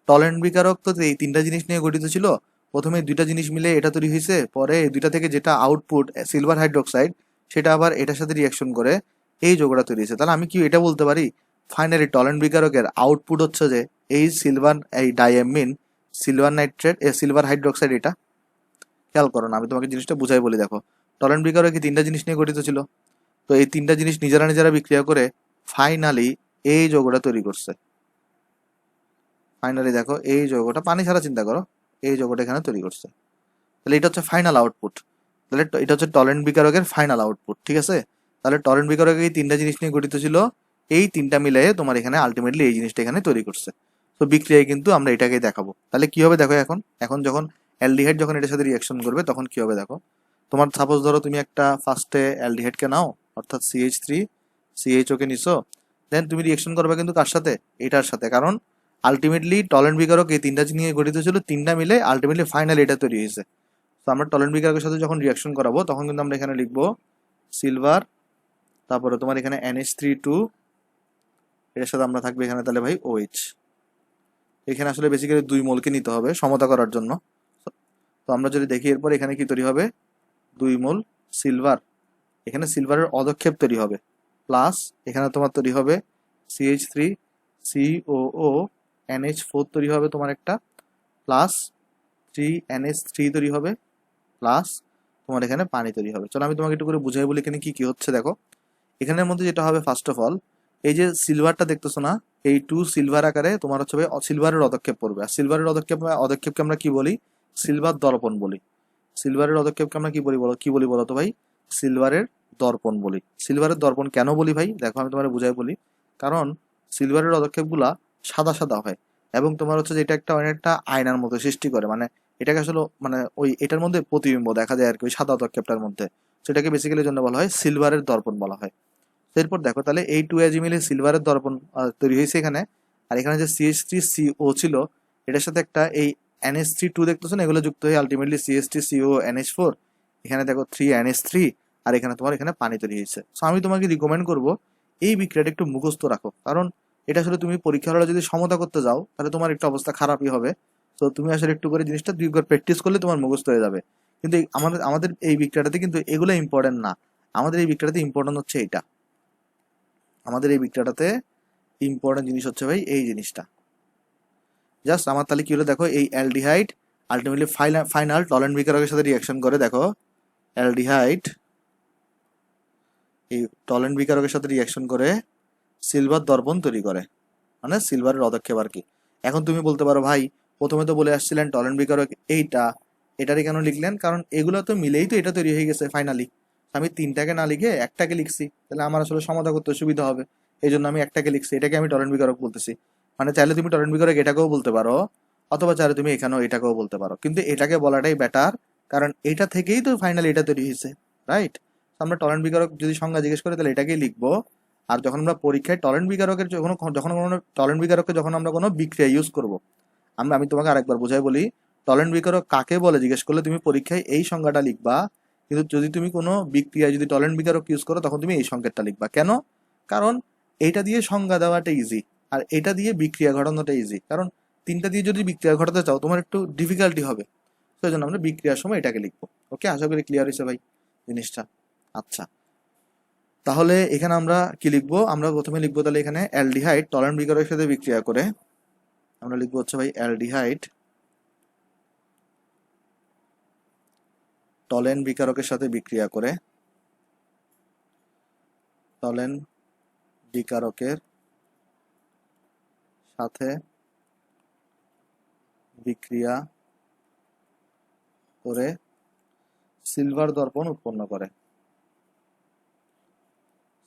Speaker 1: টলেন্ট বিকারক তো এই তিনটা জিনিস নিয়ে গঠিত ছিল, প্রথমে দুইটা জিনিস মিলে এটা তৈরি হয়েছে, পরে এই দুইটা থেকে যেটা আউটপুট সিলভার হাইড্রোক্সাইড সেটা আবার এটার সাথে রিয়াকশন করে এই যৌগটা তৈরি হয়েছে। তাহলে আমি কি এটা বলতে পারি ফাইনালি টলেন্ট বিকারকের আউটপুট হচ্ছে যে এই diamine silver nitrate silver hydroxide. এটা খেয়াল করো না, আমি তোমাকে জিনিসটা বুঝাই বলি। দেখো, টলেন্ট বিকারক কি তিনটা জিনিস নিয়ে গঠিত ছিল, তো এই তিনটা জিনিস নিজেরা নিজেরা বিক্রিয়া করে ফাইনালি এই যৌগটা তৈরি করছে। ফাইনালি দেখো এই যৌগটা, পানি ছাড়া চিন্তা করো, এই যৌগটা এখানে তৈরি করছে। তাহলে এটা হচ্ছে ফাইনাল আউটপুট। তাহলে এটা হচ্ছে টলেন্ট বিকারকের ফাইনাল আউটপুট, ঠিক আছে? তাহলে টলেন্ট বিকারক এই তিনটা জিনিস নিয়ে গঠিত ছিল, এই তিনটা মিলিয়ে তোমার এখানে আলটিমেটলি এই জিনিসটা এখানে তৈরি করছে। তো বিক্রিয়ায় কিন্তু আমরা এটাকেই দেখাবো। তাহলে কি হবে দেখো, এখন এখন যখন অ্যালডিহাইড যখন এটার সাথে রিয়াকশন করবে তখন কি হবে দেখো। তোমার সাপোজ ধরো তুমি একটা ফার্স্টে অ্যালডিহাইডকে নাও, অর্থাৎ CH3 CHO কে নিছো, দেন তুমি রিয়াকশন করবে কিন্তু কার সাথে, এটার সাথে। কারণ আলটিমেটলি টলেন্ট বিকারক এই তিনটা নিয়ে গঠিত ছিল, তিনটা মিলে আলটিমেটলি ফাইনাল এটা তৈরি হয়েছে। তো আমরা টলেন্ট বিকারকের সাথে যখন রিয়াকশন করাবো তখন কিন্তু আমরা এখানে লিখবো সিলভার, তারপরে তোমার এখানে NH3 2, এটার সাথে আমরা থাকবে এখানে তাহলে ভাই OH। এখানে আসলে বেসিক্যালি 2 মোলকে নিতে হবে সমতা করার জন্য। তো আমরা যদি দেখি এরপর এখানে কি তৈরি হবে, 2 মোল সিলভার, এখানে সিলভারের অধক্ষেপ তৈরি হবে, প্লাস এখানে তোমার তৈরি হবে CH3 COO NH4 তৈরি হবে তোমার একটা, প্লাস 3NH3 তৈরি হবে, প্লাস তোমার এখানে পানি তৈরি হবে। চলো আমি তোমাকে একটু করে বুঝাই বলি এখানে কি কি হচ্ছে। দেখো, এখানের মধ্যে যেটা হবে ফার্স্ট অফ অল, এই যে সিলভারটা দেখতেছো না, এই 2 সিলভার আকারে তোমার হচ্ছে সিলভারের অধক্ষেপ পড়বে। আর সিলভারের অধক্ষেপকে আমরা কি বলি, সিলভার দর্পণ বলি। সিলভারের অধক্ষেপকে আমরা কি বলি বলো তো ভাই, সিলভারের দর্পণ বলি। সিলভারের দর্পণ কেন বলি ভাই, দেখো আমি তোমার বুঝাই বলি। কারণ সিলভারের অধক্ষেপগুলা সাদা সাদা হয়, এবং তোমার হচ্ছে যে এটা একটা অনেকটা আয়নার মতো সৃষ্টি করে, মানে এটাকে আসলে মানে ওই এটার মধ্যে প্রতিবিম্ব দেখা যায় আর কি, ওই সাদা অধক্ষেপটার মধ্যে। সেটাকে বেসিক্যালি জন্য বলা হয় সিলভারের দর্পণ বলা হয়। এরপর দেখো, তাহলে এই 2 মিলে সিলভারের দর্পণ তৈরি হয়েছে এখানে। আর এখানে যে CH3CO ছিল, এটার সাথে একটা এই NH3 2 দেখতেছো না, এগুলো যুক্ত হয়ে আলটিমেটলি CH3CO NH4, এখানে দেখো 3NH3, আর এখানে তোমার এখানে পানি তৈরি হয়েছে। সো আমি তোমাকে রিকমেন্ড করবো এই বিক্রিয়াটা একটু মুখস্থ রাখো, কারণ এটা আসলে তুমি পরীক্ষার হলে যদি সমতা করতে যাও তাহলে তোমার একটু অবস্থা খারাপই হবে। তো তুমি আসলে একটু করে জিনিসটা 2 বার প্র্যাকটিস করলে তোমার মুখস্থ হয়ে যাবে। কিন্তু আমাদের আমাদের এই বিক্রিয়াটাতে কিন্তু এগুলো ইম্পর্টেন্ট না, আমাদের এই বিক্রিয়াটাতে ইম্পর্টেন্ট হচ্ছে এইটা। আমাদের এই বিক্রিয়াটাতে ইম্পর্টেন্ট জিনিস হচ্ছে ভাই এই জিনিসটা। জাস্ট আমার তাহলে কি হলো দেখো, এই অ্যালডিহাইড আলটিমেটলি ফাইনাল টলেন্ট বিকারকের সাথে রিয়াকশন করে। দেখো, অ্যালডিহাইড এই টলেন্ট বিকারকের সাথে রিয়াকশন করে সিলভার দর্পণ তৈরি করে, মানে সিলভারের অধক্ষেপ আর কি। এখন তুমি বলতে পারো ভাই, প্রথমে তো বলে আসছিলেন টলেন্ট বিকারক এইটা, এটারই কেন লিখলেন? কারণ এগুলো তো মিলেই তো এটা তৈরি হয়ে গেছে ফাইনালি। আমি তিনটাকে না লিখে একটাকে লিখছি, তাহলে আমার আসলে সমাধা করতে সুবিধা হবে, এই জন্য আমি একটাকে লিখছি, এটাকে আমি টলেন্ট বিকারক বলতেছি। মানে চাইলে তুমি টলেন্ট বিকারক এটাকেও বলতে পারো, অথবা চাইলে তুমি এখানেও এটাকেও বলতে পারো, কিন্তু এটাকে বলাটাই বেটার, কারণ এটা থেকেই তো ফাইনালি এটা তৈরি হয়েছে, রাইট? আমরা টলেন্ট বিকারক যদি সংজ্ঞা জিজ্ঞেস করে তাহলে এটাকেই লিখবো। আর যখন আমরা পরীক্ষায় টলেন্ট বিকারকের যখন যখন কোনো টলেন্ট বিকারককে যখন আমরা কোনো বিক্রিয়া ইউজ করব, আমি তোমাকে আরেকবার বোঝাই বলি, টলেন্ট বিকারক কাকে বলে জিজ্ঞেস করলে তুমি পরীক্ষায় এই সংজ্ঞাটা লিখবা, কিন্তু যদি তুমি কোনো বিক্রিয়ায় যদি টলেন্ট বিকারক ইউজ করো তখন তুমি এই সংকেতটা লিখবা। কেন? কারণ এইটা দিয়ে সংজ্ঞা দেওয়াটা ইজি, আর এটা দিয়ে বিক্রিয়া ঘটানোটা ইজি। কারণ তিনটা দিয়ে যদি বিক্রিয়া ঘটাতে চাও তোমার একটু ডিফিকাল্টি হবে, সেই জন্য আমরা বিক্রিয়ার সময় এটাকে লিখবো। ওকে, আশা করি ক্লিয়ার হয়েছে ভাই জিনিসটা। আচ্ছা, তাহলে এখানে আমরা কি লিখবো, আমরা প্রথমে লিখবো তাহলে এখানে অ্যালডিহাইড টলেন্ট বিকারকের সাথে বিক্রিয়া করে, আমরা লিখবো হচ্ছে ভাই অ্যালডিহাইড টলেন্ট বিকারকের সাথে বিক্রিয়া করে, টলেন্ট বিকারকের সাথে বিক্রিয়া করে সিলভার দর্পণ উৎপন্ন করে,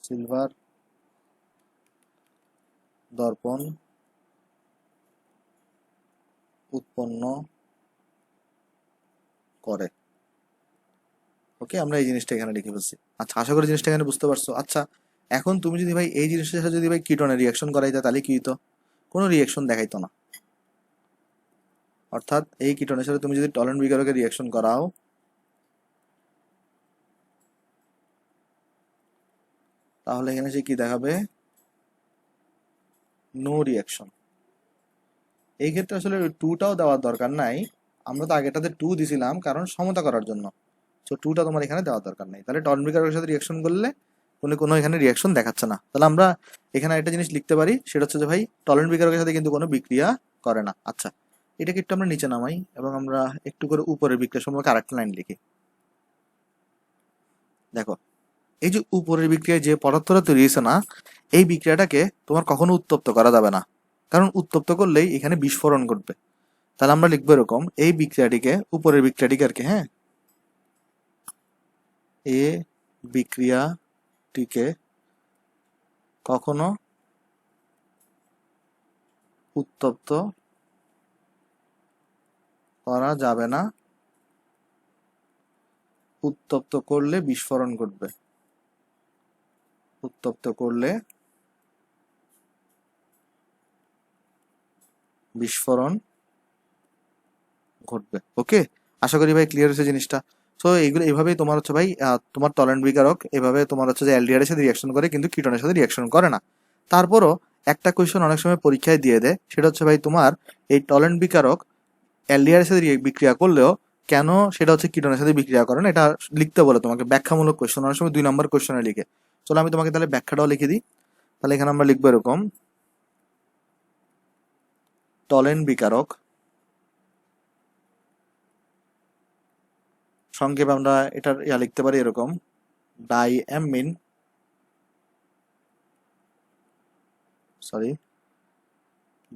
Speaker 1: সিলভার দর্পণ উৎপন্ন করে। ওকে, আমরা এই জিনিসটা এখানে লিখে ফেলছি। আচ্ছা, আশা করি জিনিসটা এখানে বুঝতে পারছো। আচ্ছা, এখন তুমি যদি ভাই এই জিনিসটার সাথে যদি ভাই কিটোনে রিয়াকশন করাইতে তাহলে কি হতো? কোনো রিয়াকশন দেখাইতো না। অর্থাৎ এই কিটোনের সাথে তুমি যদি টলেন্ট বিকারকের রিয়াকশন করাও তাহলে এখানে সে কি দেখাবে, নো রিয়াকশন। এই ক্ষেত্রে আসলে 2টাও দেওয়ার দরকার নাই, আমরা তো আগেটাতে 2 দিছিলাম কারণ সমতা করার জন্য। তো 2টা তোমার এখানে দেওয়ার দরকার নাই। তাহলে টলেন্ট বিকারকের সাথে রিয়াকশন করলে কোনো এখানে রিয়াকশন দেখাচ্ছে না। তাহলে আমরা এখানে একটা জিনিস লিখতে পারি, সেটা হচ্ছে যে ভাই টলারেন্ট বিকারকের সাথে কিন্তু কোনো বিক্রিয়া করে না। আচ্ছা, এটাকে একটু আমরা নিচে নামাই এবং আমরা একটু করে উপরের বিক্রিয়া সম্পর্কে আরেকটা লাইন লিখি। দেখো, এই যে উপরের বিক্রিয়ায় যে পদার্থটা তৈরি হয়েছে না, এই বিক্রিয়াটাকে তোমার কখনো উত্তপ্ত করা যাবে না, কারণ উত্তপ্ত করলেই এখানে বিস্ফোরণ ঘটবে। তাহলে আমরা লিখবো এরকম, এই বিক্রিয়াটিকে, উপরের বিক্রিয়াটিকে আর কি, হ্যাঁ, এ বিক্রিয়াটিকে কখনো উত্তপ্ত করা যাবে না, উত্তপ্ত করলে বিস্ফোরণ ঘটবে। উত্তপ্ত করলে বিস্ফোরণ ঘটবে। ওকে, আশা করি ভাই ক্লিয়ার হয়েছে জিনিসটা। সো এইগুলো এইভাবেই তোমার হচ্ছে ভাই তোমার টলারেন্ট বিকারক এভাবে তোমার হচ্ছে যে এলডিআর এর সাথে রিয়াকশন করে, কিন্তু কিটোনের সাথে রিয়াকশন করে না। তারপরও একটা কোয়েশ্চেন অনেক সময় পরীক্ষায় দিয়ে দেয়, সেটা হচ্ছে ভাই তোমার এই টলারেন্ট বিকারক এলডিআর এর সাথে বিক্রিয়া করলেও কেন সেটা হচ্ছে কিটোনের সাথে বিক্রিয়া করে না, এটা লিখতে বলে তোমাকে, ব্যাখ্যামূলক কোয়েশ্চেন অনেক সময় 2 নম্বর কোয়েশ্চনে লিখে। চলো আমি তোমাকে তাহলে ব্যাখ্যাটাও লিখে দিই। তাহলে এখানে আমরা লিখবো এরকম, টলেন বিকারক, সংক্ষেপে আমরা এটার লিখতে পারি এরকম, diamine, sorry,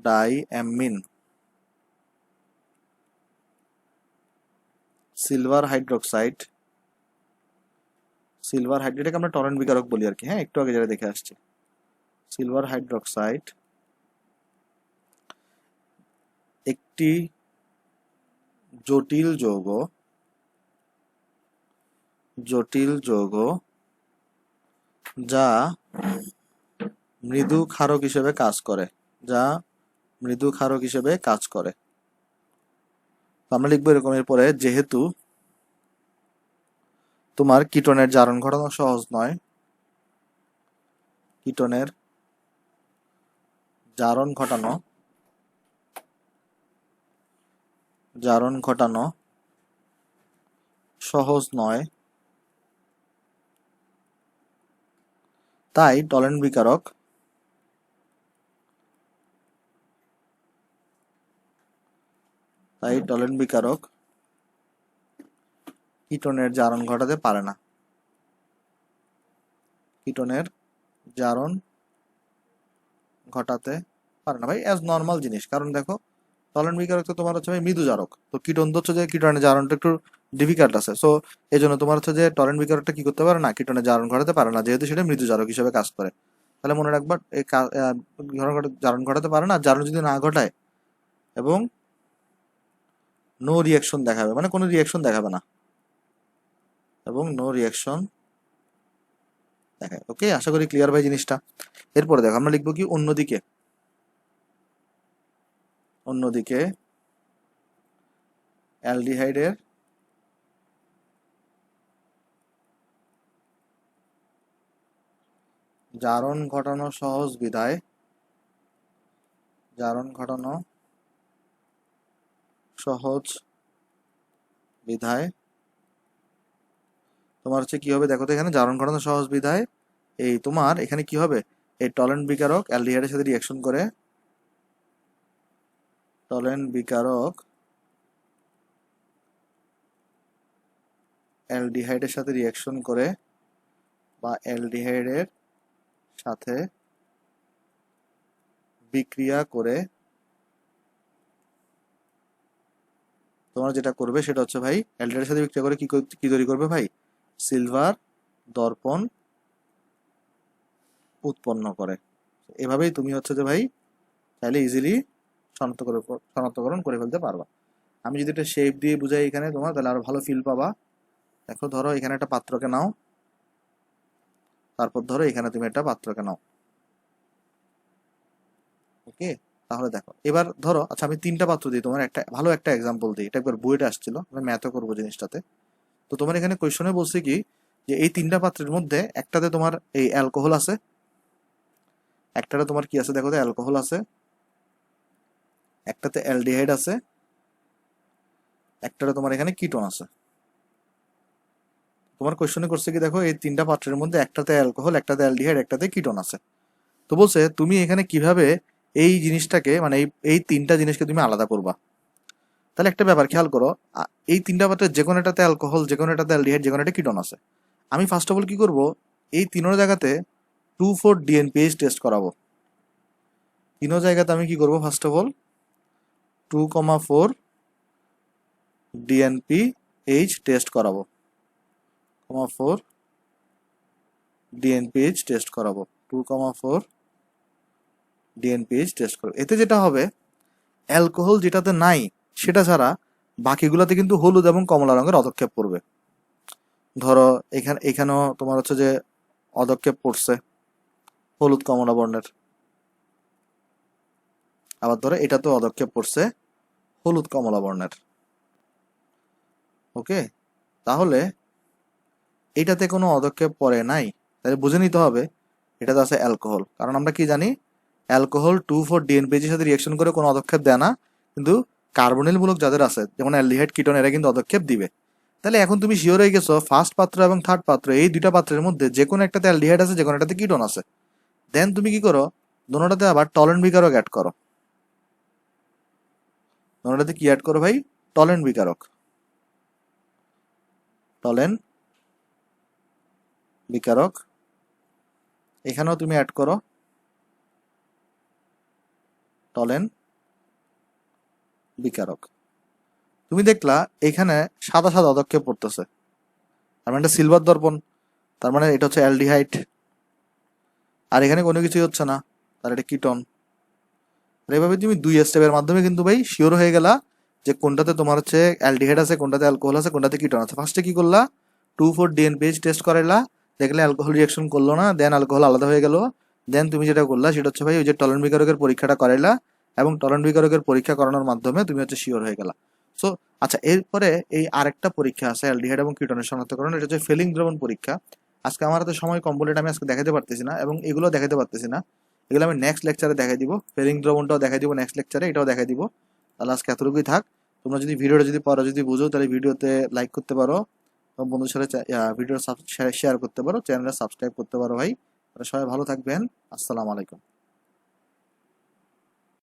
Speaker 1: diamine silver hydroxide, silver হাইড্রেটকে আমরা টরেন্ট বিকারক বলি আর কি, হ্যাঁ, একটু আগে যেটা দেখে আসছি। সিলভার হাইড্রোক্সাইড একটি জটিল যৌগ, জটিল যৌগ যা মৃদু ক্ষারক হিসেবে কাজ করে, যা মৃদু ক্ষারক হিসেবে কাজ করে। আমরা লিখবো এরকম এরপরে, যেহেতু তোমার কিটোনের জারণ ঘটানো সহজ নয়, কিটোনের জারণ ঘটানো, জারণ ঘটানো সহজ নয়, তাই টলেন বিকারক, তাই টলেন বিকারক কিটোনের জারণ ঘটাতে পারে না, কিটোনের জারণ ঘটাতে পারে না ভাই, অ্যাজ নর্মাল জিনিস। কারণ দেখো, টলেন বিকারক তো তোমার হচ্ছে ভাই মৃদু জারক, তো কিটোন তো হচ্ছে যে কিটোনের জারণটা একটু ডিফিকাল্ট আছে। সো এই জন্য তোমার হচ্ছে যে টলেন বিকারকটা কি করতে পারে না, কিটোনের জারণ ঘটাতে পারে না, যেহেতু সেটা মৃদু জারক হিসেবে কাজ করে। তাহলে মনে রাখবা, এই জারণ ঘটাতে পারে না, জারণ যদি না ঘটায় এবং নো রিয়াকশন দেখাবে, মানে কোনো রিয়াকশন দেখাবে না, এবং নো রিয়াকশন দেখায়। ওকে, আশা করি ক্লিয়ার ভাই জিনিসটা। এরপরে দেখো আমরা লিখবো কি, অন্যদিকে, অন্যদিকে অ্যালডিহাইডের জারণ ঘটানো সহজ বিধায়, জারণ ঘটানো সহজ বিধায় তোমার হচ্ছে কি হবে, দেখো তো এখানে জারণ ঘটানো সহজ বিধায় এই তোমার এখানে কি হবে, এই টলেন্ট বিকারক অ্যালডিহাইডের সাথে রিয়াকশন করে, টলেন্ট বিকারক অ্যালডিহাইডের সাথে রিয়াকশন করে বা অ্যালডিহাইডের সাথে বিক্রিয়া করে তোমরা যেটা করবে সেটা হচ্ছে ভাই, অ্যালডিহাইডের সাথে বিক্রিয়া করে কি তৈরি করবে ভাই, সিলভার দর্পণ উৎপন্ন করে। এভাবেই তুমি হচ্ছে যে ভাই চাইলে ইজিলি শনাক্তকরণ করে ফেলতে পারবা। আমি যদি একটা শেপ দিয়ে বুঝাই এখানে তোমার, তাহলে আরো ভালো ফিল পাবা। দেখো, ধরো এখানে একটা পাত্রকে নাও, তারপর ধরো এখানে তুমি একটা পাত্রকে নাও। ওকে, তাহলে দেখো এবার ধরো, আচ্ছা আমি 3টা পাত্র দিই, তোমার একটা ভালো একটা এক্সাম্পল দিই, এটা একবার বইটা আসছিল, আমি ম্যাথও করবো জিনিসটাতে। তো তোমার এখানে কোয়েশনে বলছে কি, যে এই 3টা পাত্রের মধ্যে একটাতে তোমার এই অ্যালকোহল আছে, একটাতে তোমার কি আছে দেখো তো, অ্যালকোহল আছে, একটাতে অ্যালডিহাইড আছে, একটাতে তোমার এখানে কিটোন আছে। তোমার কোশ্চেনে করছে কি দেখো, এই তিনটা পাত্রের মধ্যে একটাতে অ্যালকোহল, একটাতে অ্যালডিহাইড, একটাতে কিটোন আছে। তো বলছে তুমি এখানে কিভাবে এই জিনিসটাকে মানে এই তিনটা জিনিসকে তুমি আলাদা করবা। তাহলে একটা ব্যাপার খেয়াল করো, এই তিনটা পাত্রের যে কোনো একটাতে অ্যালকোহল, যে কোনো একটাতে অ্যালডিহাইড, যে কোনো একটা কিটোন আছে। আমি ফার্স্ট অফ অল কি করব, এই তিনোর জায়গাতে 2,4-DNPH টেস্ট করাবো। তিনো জায়গাতে আমি কি করব, first of all 2,4-DNPH test করাবো, 4-DNPH টেস্ট করাবো, 2,4-DNPH টেস্ট করবো। এতে যেটা হবে, অ্যালকোহল যেটাতে নাই সেটা ছাড়া বাকিগুলোতে কিন্তু হলুদ এবং কমলা রঙের অদক্ষেপ পড়বে। ধরো এখানেও তোমার হচ্ছে যে অদক্ষেপ পড়ছে হলুদ কমলা বর্ণের, আবার ধরো এটাতেও অদক্ষেপ পড়ছে হলুদ কমলা বর্ণের। ওকে, তাহলে এটাতে কোনো অদক্ষেপ পড়ে নাই, তাহলে বুঝে নিতে হবে এটাতে আছে অ্যালকোহল। কারণ আমরা কি জানি, অ্যালকোহল 2,4-DNPH এর সাথে রিয়াকশন করে কোনো অদক্ষেপ দেয় না, কিন্তু কার্বনিল মূলক যাদের আছে যেমন অ্যালডিহাইড, কিটোন, এরা কিন্তু অদক্ষেপ দিবে। তাহলে এখন তুমি শিওর হয়ে গেছো ফার্স্ট পাত্র এবং থার্ড পাত্র এই দুইটা পাত্রের মধ্যে যে কোনো একটাতে অ্যালডিহাইড আছে, যে কোনো একটাতে কিটোন আছে। দেন তুমি কি করো, দোনোটাতে আবার টলেন্ট বিকারক অ্যাড করো। দোনোটাতে কি অ্যাড করো ভাই, টলেন্ট বিকারক, টলেন্ট বিকারক। এখানেও তুমি অ্যাড করো টলেন্ট বিকারক। তুমি দেখলা এখানে সাদা সাদা অদক্ষেপ পড়তেছে, তার মানে এটা সিলভার দর্পণ, তার মানে এটা হচ্ছে অ্যালডিহাইড। আর এখানে কোনো কিছুই হচ্ছে না, তার এটা কিটোন। এভাবে তুমি 2 স্টেপের মাধ্যমে কিন্তু ভাই শিওর হয়ে গেলা যে কোনটাতে তোমার হচ্ছে অ্যালডিহাইড আছে, কোনটাতে অ্যালকোহল আছে, কোনটাতে কিটোন আছে। ফার্স্টে কি করলা, 2,4-DNPH টেস্ট করাইলা, দেখলে অ্যালকোহল রিয়াকশন করলো না, দেন অ্যালকোহল আলাদা হয়ে গেল। দেন তুমি যেটা করলা সেটা হচ্ছে ভাই ওই যে টলেন্ট বিকারকের পরীক্ষাটা করাইলা, এবং টলেন্ট বিকারকের পরীক্ষা করানোর মাধ্যমে তুমি হচ্ছে শিওর হয়ে গেলা। সো আচ্ছা, এরপরে এই আরেকটা পরীক্ষা আছে অ্যালডিহাইড এবং কিটোনের শনাক্তকরণ, এটা হচ্ছে ফেলিং দ্রবণ পরীক্ষা। আজকে আমার হাতে সময় কম বলে এটা আমি আজকে দেখাতে পারতেছি না, এবং এগুলো দেখাতে পারতেছি না, এগুলো আমি নেক্সট লেকচারে দেখাই দিব। ফেলিং দ্রবণটাও দেখাই দিব নেক্সট লেকচারে, এটাও দেখাই দিব। তাহলে আজকে এতটুকুই থাক। তোমরা যদি ভিডিওটা যদি পরে যদি বুঝো তাহলে ভিডিওতে লাইক করতে পারো, এবং বন্ধুদের সাথে ভিডিও শেয়ার করতে পারো, চ্যানেলে সাবস্ক্রাইব করতে পারো ভাই। সবাই ভালো থাকবেন, আসসালামু আলাইকুম।